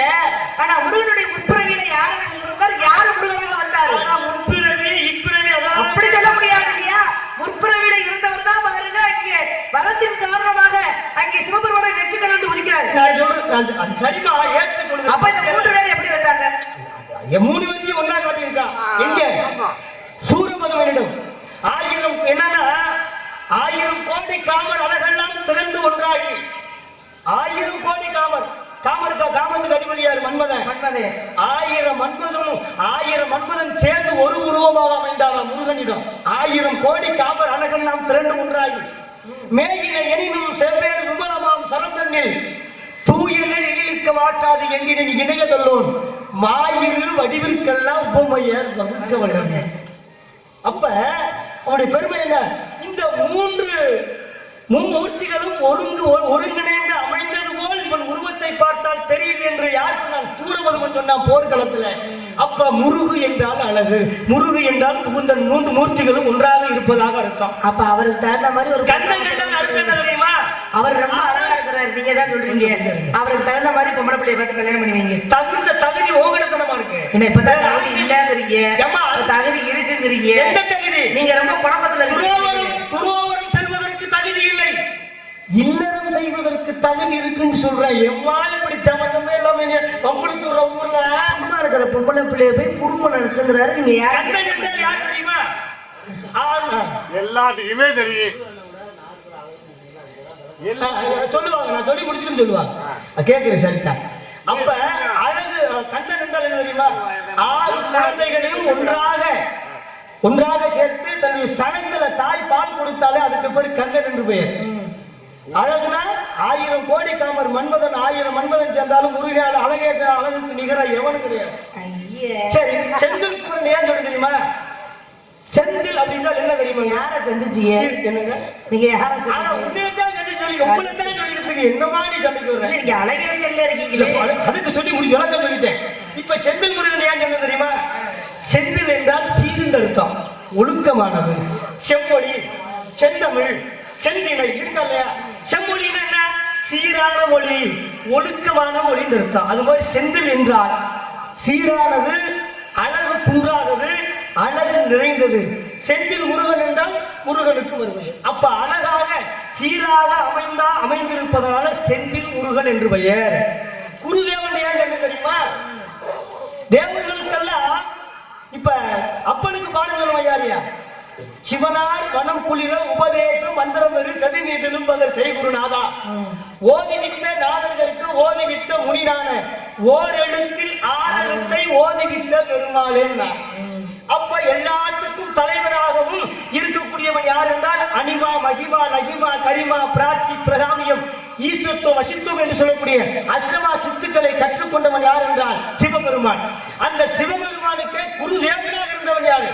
ஆனா முருகனுடைய முற்பிறவியில யாராக இருந்தார்? யாரு முருகனாக வந்தாரு? முற்பிறவி இப்பிறவி அப்படி சொல்ல முடியாது இல்லையா? முற்பிறவியில இருந்தவர் தான் பாருங்க இங்கே வரத்தின் காரணமாக அங்கே சிவபெருமானை நெற்றிகள் வந்து உதிக்கிறார். அது சரிமா ஏற்றுக்கொள்ளுங்க. அப்ப இந்த 3 பேர் எப்படி வந்தாங்க? 3 பேரையும் ஒன்னா காட்டியிருக்கான். எங்க? சூரபதுமனிடம் 1000 என்னன்னா 1000 கோடி காமர் அழகெல்லாம் திரண்டு ஒன்றாகி 1000 கோடி காமர். காமத்துக்கு அதிபதி யாரு? மன்மதன். 1000 மன்மதன் சேர்ந்து ஒரு உருவமாக அமைந்தாங்க முருகனிடம். 1000 கோடி காமர் அழகெல்லாம் திரண்டு ஒன்றாகி மேயின எனினும் செவ்வேல் விமலமாம் சரந்தனில் தூயலில் இழிக்க மாட்டாது என்கிற இணையதல்லோன் மாயிரு வடிவிற்கெல்லாம் உபமையர் வகுக்க வல்லது. அப்ப அவனுடைய பெருமை என்ன? இந்த 3 மும்மூர்த்திகளும் ஒருங்கிணைந்து அமைந்தது போல் இவன் உருவத்தை பார்த்தால் தெரியுது என்று யார் சொன்னான்? சூரபதுமன் சொன்னான் போர்க்களத்துல. அப்ப முருகு என்றால் அழகு, முருகு என்றால் புகுந்தன் 3 மூர்த்திகளும் ஒன்றாக இருப்பதாக அர்த்தம். அப்ப அவருக்கு தகுந்த மாதிரி ஒரு கண்ணன் கண்டால் அடுத்த என்ன தெரியுமா? அவர் ரொம்ப அழகா இருக்கிறார். நீங்க தான் சொல்றீங்க அவருக்கு தகுந்த மாதிரி பொம்பளை பிள்ளைய பார்த்து கல்யாணம் பண்ணுவீங்க. தகுதி ஓகடத்தனமா இருக்கு. என்ன இப்பதான் தகுதி இல்லங்கிறீங்க, தகுதி இருக்குங்கிறீங்க. எந்த தகுதி? நீங்க ரொம்ப குழப்பத்துல துரோவரம் செல்வதற்கு தகுதி இல்லை, இல்லறம் செய்வதற்கு தகுதி இருக்குன்னு சொல்றேன். எம்மா இப்படி சம்பந்தமே இல்லாம பம்பளித்துற ஊர்ல அம்மா இருக்கிற பொம்பளை பிள்ளைய போய் குடும்பம் நடத்துங்கிறாரு. நீங்க யார் தெரியுமா? எல்லாத்துக்குமே தெரியும். சொல்லுவாங்க, நான் சொல்லி முடிச்சுன்னு சொல்லுவாங்க. கேட்கிறேன் சரிதா. அப்ப அழகு கண்ணன் என்றால் என்ன தெரியுமா? 6 குழந்தைகளையும் ஒன்றாக சேர்த்து தன்னுடைய ஸ்தனத்துல தாய் பால் கொடுத்தாலே அதுக்கு பேர் கண்ணன் என்று பெயர். அழகுனா 1000 கோடி காமர் மன்மதன் 1000 மன்மதன் சேர்ந்தாலும் முருகால அழகேச அழகுக்கு நிகர எவனு கிடையாது. சரி, செந்தில் குமரன் ஏன் சொல்லி தெரியுமா? செந்தில் அப்படின்னா என்ன தெரியுமா? யாரை சந்திச்சீங்க? என்னங்க? நீங்க யாரை ஆனா சந்திச்சீங்க? உன்னையத்தான் சொல்லி உங்களை தான் சொல்லிட்டு இருக்கீங்க. என்னமா நீ சண்டைக்கு வர்ற? நீங்க அழகேசல்ல இருக்கீங்களே. அதுக்கு சொல்லி விளக்கம் சொல்லிட்டேன். இப்ப செந்தில் முருகன் ஏன் சொன்ன தெரியுமா? செந்தில் என்றால் சீர்ந்த அர்த்தம், ஒழுக்கமானது. செம்மொழி, செந்தமிழ், செந்திலை இருக்கா இல்லையா? செம்மொழின்னா என்ன? சீரான மொழி, ஒழுக்கமான மொழின்னு அர்த்தம். அது மாதிரி செந்தில் என்றால் சீரானது, அழகு குன்றாதது, அழகு நிறைந்தது. செந்தில் முருகன் என்றால் முருகனுக்கு வருவது. அப்ப அழகாக சீராக அமைந்திருப்பதனால செந்தில் முருகன் என்று பெயர். குருதேவன் ஏன் என்ன தெரியுமா? தேவர்களுக்கெல்லாம் இப்ப அப்பனுக்கு பாடுங்கள் யாரியா? சிவனார் வனம் குளிர உபதேசம் மந்திரம் வெறு செவி மீதிலும் பகல் செய்குருநாதா. ஓதிவித்த நாதர்களுக்கு ஓதிவித்த முனிநான ஓரெழுத்தில் ஆறெழுத்தை ஓதிவித்த பெருமாளேன்னா. அப்ப எல்லாத்துக்கும் தலைவராகவும் இருக்கக்கூடியவன் யார் என்றால் அனிமா, மகிமா, லகிமா, கரிமா, பிரார்த்தி, பிரகாமியம், ஈஸ்வத்துவம், வசித்துவம் என்று சொல்லக்கூடிய அஷ்டமா சித்துக்களை கற்றுக்கொண்டவன் யார் என்றால் சிவபெருமான். அந்த சிவபெருமானுக்கு குருதேவனாக இருந்தவன் யாரு?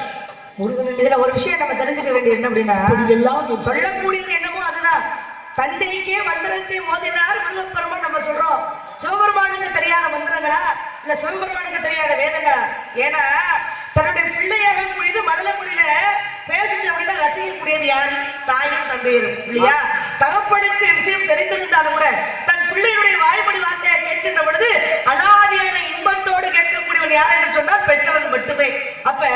முருகன். இதுல ஒரு விஷயம் நம்ம தெரிஞ்சுக்க வேண்டியது என்ன அப்படின்னா, எல்லாம் சொல்லக்கூடியது என்னமோ அதுதான். தந்தைக்கே மந்திரத்தை ஓதினார் முருகப்பெருமான் நம்ம சொல்றோம். சிவபெருமானுக்கு தெரியாத மந்திரங்களா இல்ல சிவபெருமானுக்கு தெரியாத வேதங்களா? ஏன்னா தன்னுடைய பிள்ளையாக கூடியது மழலை மொழியில பேசுச்சு அப்படின்னா ரசிக்கக்கூடியது யாரு? தாயும் தந்தையரும் இல்லையா? தகப்பனுக்கு விஷயம் தெரிந்திருந்தாலும் கூட தன் பிள்ளையுடைய வாய்மொழி வார்த்தையை கேட்கின்ற பொழுது அலாதியான இன்பத்தோடு கேட்கக்கூடியவன் யார் என்று சொன்னால் பெற்றவன் மட்டுமே. அப்ப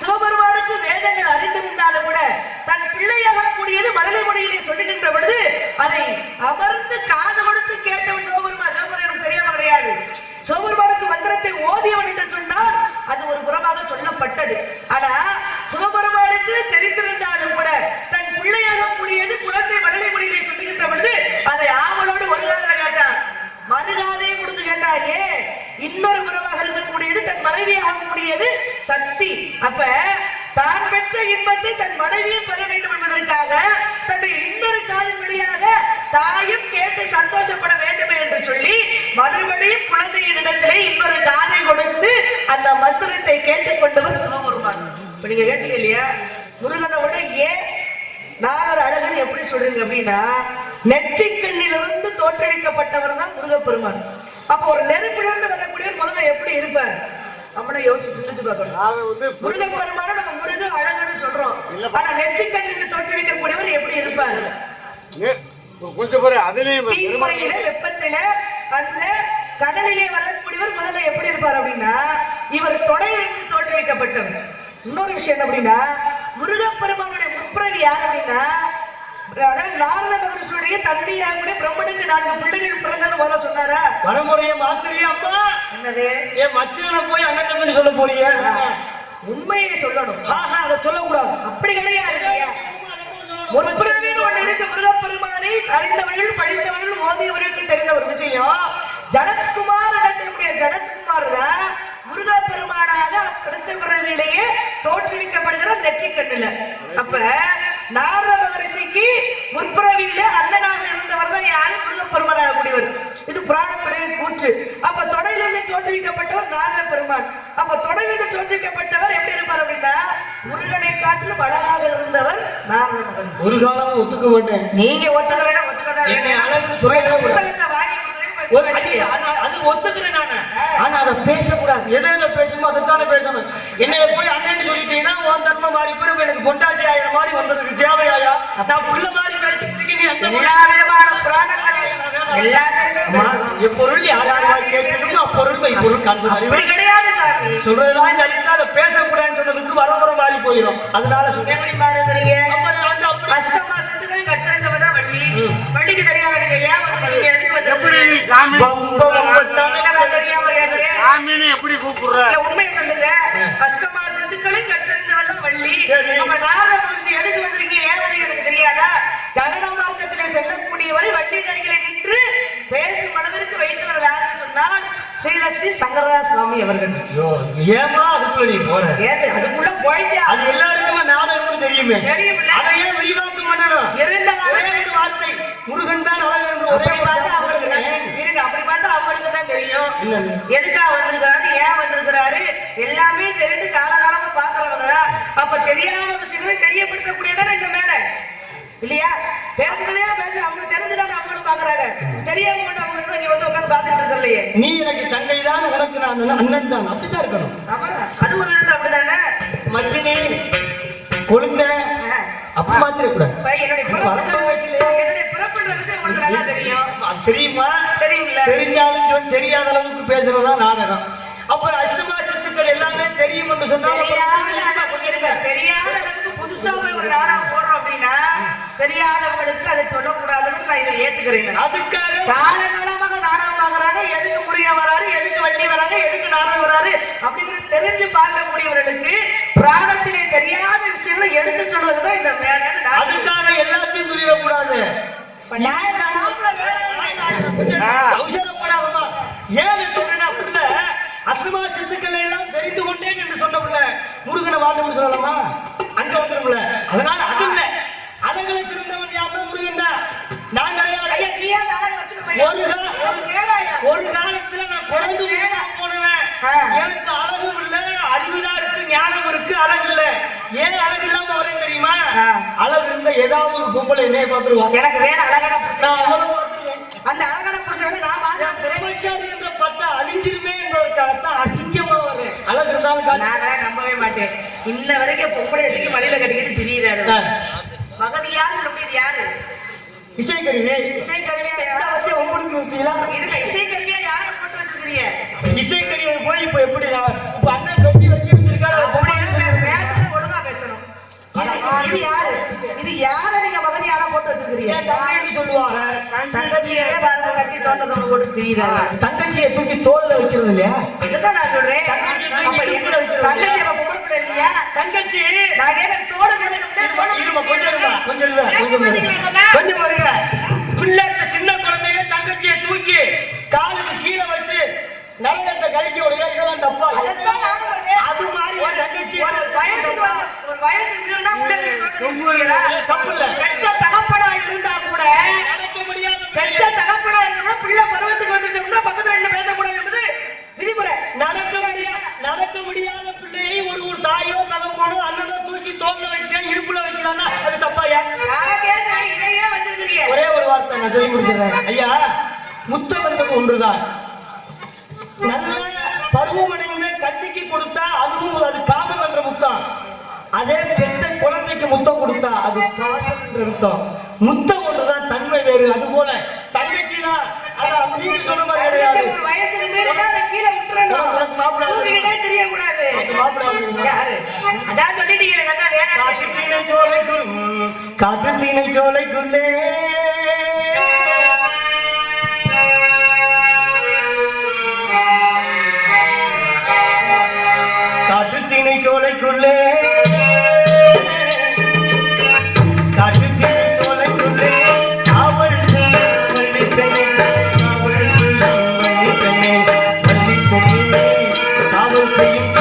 சிவபெருமானுக்கு வேதங்கள் அறிந்திருந்தாலும் கூட தன் பிள்ளையாக கூடியது மழலை மொழியிலே சொல்லுகின்ற பொழுது அதை அமர்ந்து காது கொடுத்து கேட்டவன் சிவபெருமான். சிவபெருமான் எனக்கு தெரியாம கிடையாது. சிவபெருமானுக்கு மந்திரத்தை ஓதியவன் என்று சொன்னால் அது ஒரு புறமாக சொல்லப்பட்டது. ஆனா சிவபெருமானுக்கு தெரிந்திருந்தாலும் கூட தன் பிள்ளையாக கூடியது குழந்தை மழலை மொழியிலே சொல்லுகின்ற பொழுது அதை ஆவலோடு ஒரு காதல கேட்டான், மறுகாதையை கொடுத்து கேட்டாயே. இன்னொரு புறமாக இருக்கக்கூடியது தன் மனைவியாக கூடியது சக்தி. அப்ப தான் பெற்ற இன்பத்தை தன் மனைவியும் பெற வேண்டும் என்பதற்காக தன்னுடைய இன்னொரு காதின் வழியாக தாயும் கேட்டு சந்தோஷப்பட வேண்டும் என்று சொல்லி மறுபடியும் குழந்தையின் இடத்திலே இன்னொரு காதை கொடுத்து அந்த மந்திரத்தை கேட்டுக்கொண்டவர் சிவபெருமான். இப்ப நீங்க கேட்டீங்க இல்லையா, முருகனை விட ஏன் நாரர் அழகன் எப்படி சொல்றீங்க அப்படின்னா, நெற்றிக்கண்ணிலிருந்து தோற்றுவிக்கப்பட்டவர் தான் முருகப்பெருமான். அப்ப ஒரு நெருப்பிலிருந்து வரக்கூடிய முதல்ல எப்படி இருப்பார்? நம்மளே யோசிச்சு சிந்திச்சு பார்க்கணும். முருகப்பெருமான நம்ம முருகன் அழகுன்னு சொல்றோம். ஆனா நெற்றிக்கண்ணில் தோற்றுவிக்கக்கூடியவர் எப்படி இருப்பார்? கொஞ்சம் பேரு அதுலயும் தீமுறையில வெப்பத்தில அந்த கடலிலே வரக்கூடியவர் முதல்ல எப்படி இருப்பார் அப்படின்னா, இவர் தொடையிலிருந்து தோற்றுவிக்கப்பட்டவர். இன்னொரு விஷயம் என்ன அப்படின்னா, முருகப்பெருமானுடைய முற்பிறவி யார் அப்படின்னா நாரத மகரிஷியுடைய தந்தையாக பிரம்மனுக்கு 4 பிள்ளைகள் பிறந்தாலும் முதல்ல சொன்னாரா? வரமுறைய மாத்திரியா அம்மா? என்னது? ஏன் மச்சனை போய் அண்ணன் தம்பி சொல்ல போறீங்க? உண்மையை சொல்லணும். அதை சொல்லக்கூடாது. அப்படி கிடையாது. முற்பிறவின்னு ஒண்ணு இருக்கு. முருகப்பெருமானை அறிந்தவர்கள் படித்தவர்கள் ஓதியவர்களுக்கு தெரிந்த ஒரு விஷயம். ஜனத்குமார் இடத்தினுடைய ஜனத்குமார் தான் முருகப்பெருமானாக அடுத்த பிறவிலேயே தோற்றுவிக்கப்படுகிற நெற்றிக்கண்ணுல. அப்ப நாரத மகரிஷிக்கு முற்பிறவியில அண்ணனாக இருந்தவர் தான் யாரு? முருகப்பெருமானாக கூடியவர். இது புராணப்படைய கூற்று. அப்ப தொடையிலிருந்து தோற்றுவிக்கப்பட்டவர் நாரத பெருமான். அப்ப தொடையிலிருந்து தோற்றுவிக்கப்பட்டவர் எப்படி இருப்பார் அப்படின்னா, முருகனை காட்டிலும் அழகாக இருந்தவர் நாரத மகரிஷி. ஒரு காலம் ஒத்துக்க மாட்டேன். நீங்க ஒத்துக்கலைன்னா ஒத்துக்கதான் புத்தகத்தை வாங்கி அது ஒத்துக்கிறேன் நானு. ஆனா அதை பேசக்கூடாது. எதுல பேசணுமோ அதைத்தானே பேசணும். என்னைய போய் அண்ணன் சொல்லிட்டீங்கன்னா உன் தர்மம் மாறி பிறகு எனக்கு பொண்டாட்டி ஆயிரம் மாதிரி வந்ததுக்கு தேவையாயா? நான் புள்ள மாதிரி பேசிட்டு இருக்கீங்க. எல்லா விதமான புராணங்களை எப்பொருள் யாராவது கேட்கணும் அப்பொருள் பொருள் காண்பது அறிவு கிடையாது சாமி. சொல்றதெல்லாம் சரிந்தா அதை பேசக்கூடாதுன்னு சொன்னதுக்கு வரமுறை மாறி போயிடும். அதனால எப்படி மாறுகிறீங்க? கஷ்டமா கற்றவதான் வள்ளி. வள்ளிக்கு தெரியாத நீங்க ஏன் வந்து எதுக்கு வந்து எப்படி கூப்பிடுற? உண்மையை சொல்லுங்க. அஷ்டமா சிந்துக்களும் கற்றறிந்தவெல்லாம் வள்ளி. நம்ம நாரத மகரிஷி எதுக்கு வந்திருக்கீங்க ஏன் வந்து எனக்கு தெரியாதா? கனன மார்க்கத்திலே செல்லக்கூடியவரை வள்ளி நடிகளை நின்று பேசும் அளவிற்கு வைத்தவர் யாருன்னு சொன்னால் ஸ்ரீ சங்கரதாஸ் சுவாமி அவர்கள். ஏமா அதுக்குள்ள நீ போற? அதுக்குள்ள போயிட்டா அது எல்லாருக்குமே நாடகம் தெரியுமே. தெரியுமில்ல? அதை ஏன் விரிவாக்கம் பண்ணணும்? இரண்டாவது வார்த்தை முருகன் தான் அழகு என்று ஒரே பார்த்தா அவங்களுக்கு இருங்க. அப்படி பார்த்தா அவங்களுக்கு தான் தெரியும் எதுக்காக வந்திருக்கிறாரு, ஏன் வந்திருக்கிறாரு எல்லாமே தெரிந்து காலகாலமா பாக்குறவங்க. அப்ப தெரியாத இல்லையா? பேசுனதே பேச அவங்களுக்கு தெரிஞ்சுதான் அவங்களும் பாக்குறாங்க, தெரியாம மட்டும் அவங்க இன்னும் இங்க வந்து உட்கார்ந்து பாத்துக்கிட்டு இருக்கலையே. நீ எனக்கு தங்கை தான், உனக்கு நான் அண்ணன் தான், அப்படித்தான் இருக்கணும். ஆமா, அது ஒரு விதத்துல அப்படிதானே. மச்சினி கொழுந்த அப்ப மாத்திரக்கூடாது. என்னுடைய பிறப்புன்ற விஷயம் உங்களுக்கு நல்லா தெரியும். தெரியுமா? தெரியும்ல. தெரிஞ்சாலும் தெரியாத அளவுக்கு பேசுறதா நாடகம். அப்ப அஷ்டமா சித்துக்கள் எல்லாமே தெரியும் என்று சொன்னாலும் தெரியாத அளவுக்கு புதுசா ஒரு நாடகம் போடுறோம் அப்படின்னா தெரியாதவங்களுக்கு அதை சொல்லக்கூடாதுன்னு நான் இதை ஏத்துக்கிறேன். அதுக்காக காலகாலமாக நாடகம் பாக்குறாங்க, எதுக்கு முருகன் வராரு, எதுக்கு வள்ளி வராங்க, எதுக்கு நாடகம் வராரு அப்படிங்கிற தெரிஞ்சு பார்க்கக்கூடியவர்களுக்கு பிராணத்திலே தெரியாத விஷயங்களை எடுத்து சொல்வதுதான் இந்த மேடை. அதுக்காக எல்லாத்தையும் புரியக்கூடாது. அவசரப்படாதமா ஏன் சொல்றேன் அப்படின்னா அசுமா சித்துக்களை எல்லாம் தெரிந்து கொண்டேன் என்று சொன்ன முருகனை வாழ்ந்து சொல்லலாமா? அங்க வந்துரும்ல. அதனால அது இல்ல, அழகுல சிறந்தவன் யாரும் முருகன் தான். நான் ஒரு காலத்துல நான் பிறந்து போனவன். எனக்கு அழகும் இல்ல, அறிவுதான் இருக்கு, ஞானம் இருக்கு, அழகு இல்ல. ஏன் அழகு இல்லாம வரேன் தெரியுமா? அழகு இருந்த ஏதாவது ஒரு பொம்பளை என்னைய பாத்துருவான். எனக்கு வேணும் அழகான புருஷன். அந்த அழகான புருஷன் நான் பிரம்மச்சாரி என்ற பட்ட அழிஞ்சிருமே என்பதற்காகத்தான் அசிங்கமா வரேன். அழகு இருந்தாலும் நான் நம்பவே மாட்டேன். இன்ன வரைக்கும் பொம்பளை எடுத்து மடியில கட்டிக்கிட்டு திரியிறாரு. மகதியான்னு சொல்லியது யாரு? இசைக்கருவி. இசைக்கருவியா உங்களுக்கு இருக்கீங்களா? இசைக்கருவியா யார போட்டு வச்சிருக்கீங்க? இசைக்கருவியை போய் இப்ப எப்படி இப்ப அண்ணன் பெட்டி வச்சு வச்சிருக்காரு. பேசணும், ஒழுங்கா பேசணும். இது யாரு? இது யார நீங்க மகதியால போட்டு வச்சிருக்கீங்க? தங்கைன்னு சொல்லுவாங்க. தங்கச்சியே பாருங்க கட்டி தோட்டத்தை போட்டு திரியிறாங்க. தங்கச்சியை தூக்கி தோல்ல வைக்கிறது இல்லையா? இதுதான் நான் சொல்றேன். தங்கச்சி பொம்பளை பிள்ளை இல்லையா? தங்கச்சி நான் கேட்க தோடு கொஞ்சம் வருங்க. பிள்ளை சின்ன குழந்தைய தங்கச்சியை தூக்கி காலுக்கு கீழே வச்சு நரகத்தை கழிக்க விடுங்க. இதெல்லாம் தப்பா? அது மாதிரி ஒரு தங்கச்சி ஒரு வயசு மீறினா தப்பு இல்ல. பெற்ற தகப்பனா இருந்தா கூட நடக்க முடியாத பெற்ற தகப்பனா இருந்தா பிள்ளை பருவத்துக்கு வந்துச்சோம்னா பக்கத்துல என்ன பேசக்கூடாது என்பது விதிமுறை. நடக்க முடியாத பிள்ளையை ஒரு தாயோ தகப்பனோ அண்ணனோ தூக்கி தோல்ல வைக்க இடுப்புல வைக்கிறான்னா அது தப்பாயா? இதையே வச்சிருக்கிறீங்க. ஒரே ஒரு வார்த்தை நான் சொல்லி முடிச்சிடுறேன் ஐயா. முத்தம் என்பது ஒன்றுதான். நல்ல பருவமடைந்த கண்ணிக்கு கொடுத்தா அதுவும் அது காமம் என்ற முத்தம். அதே பெற்ற குழந்தைக்கு முத்தம் கொடுத்தா அது பாசம் என்ற அர்த்தம். முத்தம் ஒன்றுதான், தன்மை வேறு. அது போல தங்கச்சி தான். ஆனா நீங்க சொன்ன மாதிரி கிடையாது. ஒரு வயசுக்கு மீறினா அதை கீழே விட்டுறணும். தூக்கிக்கிட்டே தெரியக்கூடாது. யாரு அதான் சொல்லிட்டீங்க. காட்டுத்தீனை சோலைக்குள்ளே காட்டுத்தீனை சோலைக்குள்ளே காட்டுத்தீனை சோலைக்குள்ளே அவள் வள்ளிப்பெண்ணே காவல் செய்யும்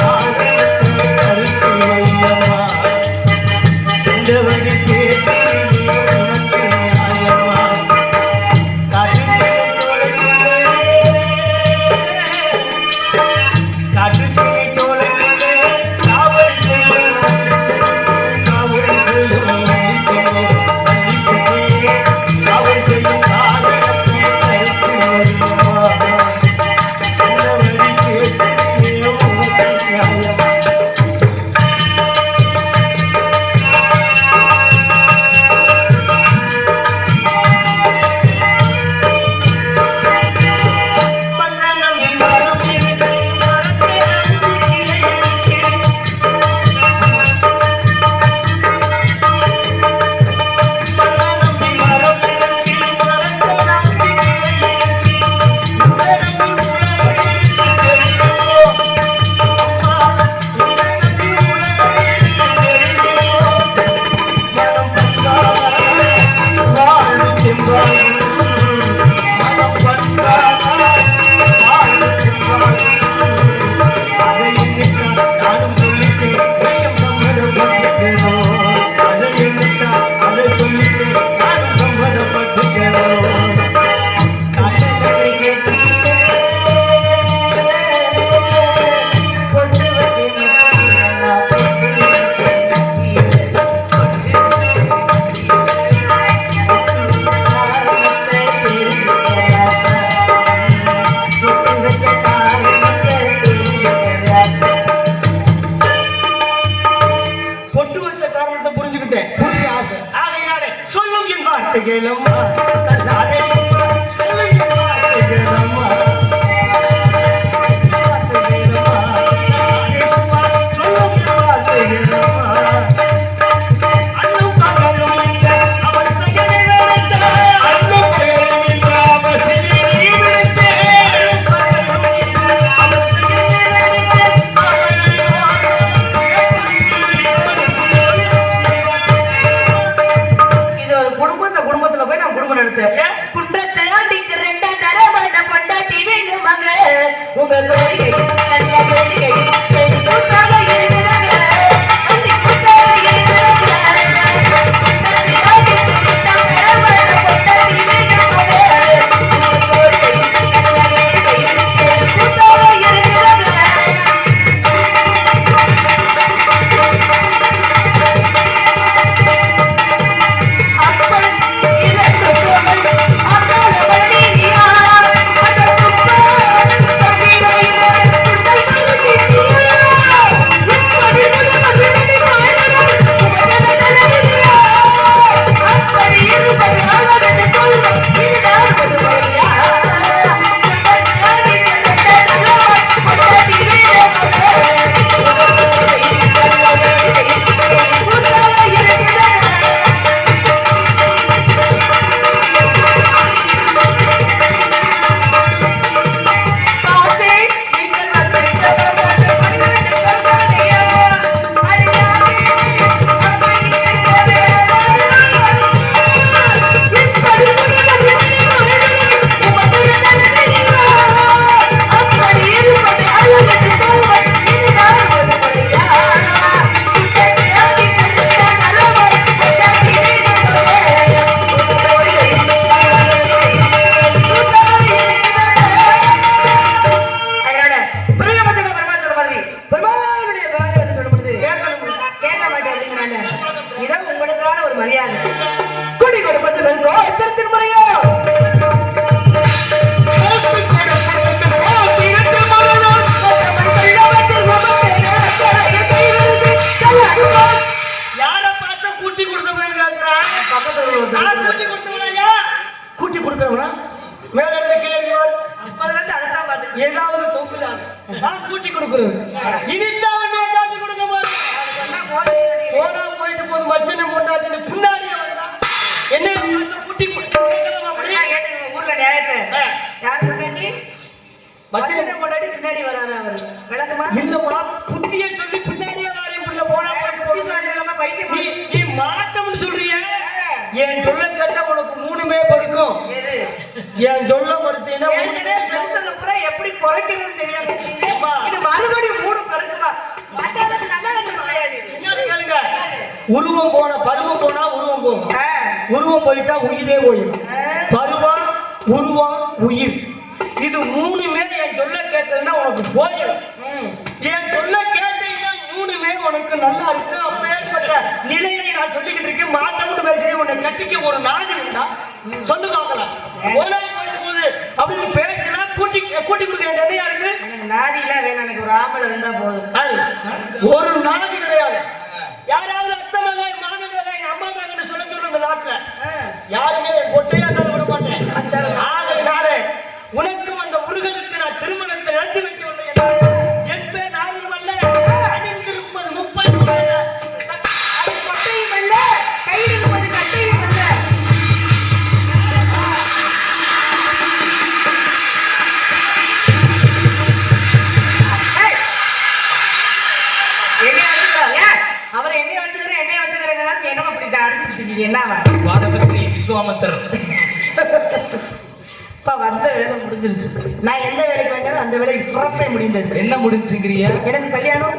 கூட்டி கொடுக்குறது இனித்தான் உன்னை காட்டி கொடுக்க போறேன் சொன்னா போதும் நீ. போனா போயிட்டு போது மச்சனை கொண்டாச்சு பின்னாடியே வந்தா என்ன பார்த்து கூட்டி கேட்கலாமா அப்படி? நல்லா கேட்டுக்கங்க, ஊர்ல நியாயத்தை. யார் முன்னாடி? மச்சனை மச்சனை முன்னாடி பின்னாடி வராரு அவரு. விளக்குமா? இல்லம்மா புத்திய சொல்லி பின்னாடியே வாரியம் புள்ள போனா போயிட்டு புத்தி போகுது. சுவாசம் பைத்தியம் நீ நீ மாட்டம்னு சொல்றிய என் சொல்ல கேட்டா உனக்கு மூணுமே பருக்கும் எது? என் சொல்ல மறுத்தீங்கன்னா ஏற்கனவே பெருத்ததை பூரா எப்படி குறைக்கிறதுன்னு தெரியாம இருக்கீங்க. ஏம்மா? இது மறுபடியும் மூணு பெருக்குமா? மத்தாதது நல்லது கிடையாது இது. என்னன்னு கேளுங்க உருவம் போன பருவம் போனா உருவம் போகும் ஆ. உருவம் போயிட்டா உயிரே போயிடும் பருவம் உருவம் உயிர் இது மூணுமே என் சொல்ல கேட்டதுன்னா உனக்கு போயிடும் என் சொல்ல கேட்டீங்கன்னா மூணுமே உனக்கு நல்லா இருக்கு அப்பேற்பட்ட நிலையை நான் சொல்லிக்கிட்டு இருக்கேன் மாட்டம்னு பேசுறேன் உன்னை கட்டிக்க ஒரு நாடு இருந்தா சொல்லு பார்க்கலாம் போனா போயிட்டு போகுது அப்படின்னு பேசினா கூட்டி கூட்டி கொடுக்க வேண்டிய என்ன இருக்கு எனக்கு நாதிலாம் வேணாம், எனக்கு ஒரு ஆம்பளை இருந்தா போதும். அது ஒரு நாடு கிடையாது யாராவது அத்தை மகன் மாமன் மகன் எங்க அம்மா மகன் சொல்ல சொல்லுங்க இந்த நாட்டுல யாருமே பொட்டையா இருந்தாலும் விட மாட்டேன் ஆகையினாலே உனக்கும் அந்த முருகனுக்கு நான் திருமணத்தை நடத்தி வைக்கவில்லை என் பேர் நாளில் வல்ல அணிந்திருப்பது 30 அது கொட்டையும் அல்ல, கையில் இருப்பது கட்டையும் அல்ல. ஏய், என்னைய வச்சுக்கிறாங்க. அவரை என்னைய வச்சுக்கிறேன் என்னமா அப்படி அடிச்சு கொடுத்தீங்க என்னவா? வாதபத்திரி விஸ்வாமத்தர் இப்ப வந்த வேலை முடிஞ்சிருச்சு. நான் எந்த வேலைக்கு வந்தாலும் அந்த வேலை சிறப்பே முடிந்தது. என்ன முடிஞ்சுங்கிறிய எனக்கு கல்யாணம்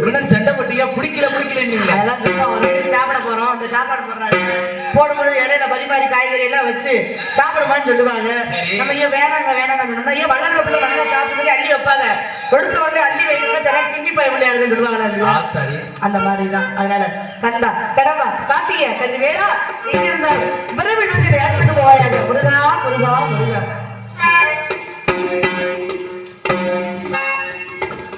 உடனே சண்டை பட்டியா பிடிக்கல நீங்க அதெல்லாம் சும்மா ஒரு வீட்டுக்கு சாப்பிட போறோம், அந்த சாப்பாடு போடுறாங்க போடும்போது இலையில பரிமாறி காய்கறி எல்லாம் வச்சு சாப்பிடுமான்னு சொல்லுவாங்க. சரி. நம்ம ஏன் வேணாங்க சொன்னா ஏன் வளர்ந்த பிள்ளை வளர்ந்த சாப்பிட்டு அள்ளி வைப்பாங்க, கொடுத்த உடனே அள்ளி வைக்கணும் தரம் திங்கி போய் விளையாடுன்னு சொல்லுவாங்களா இல்லையா? ஆத்தாடி அந்த மாதிரிதான். அதனால கந்தா கடம்பா கார்த்திகை கல்வி வேளா எங்க இருந்தாலும்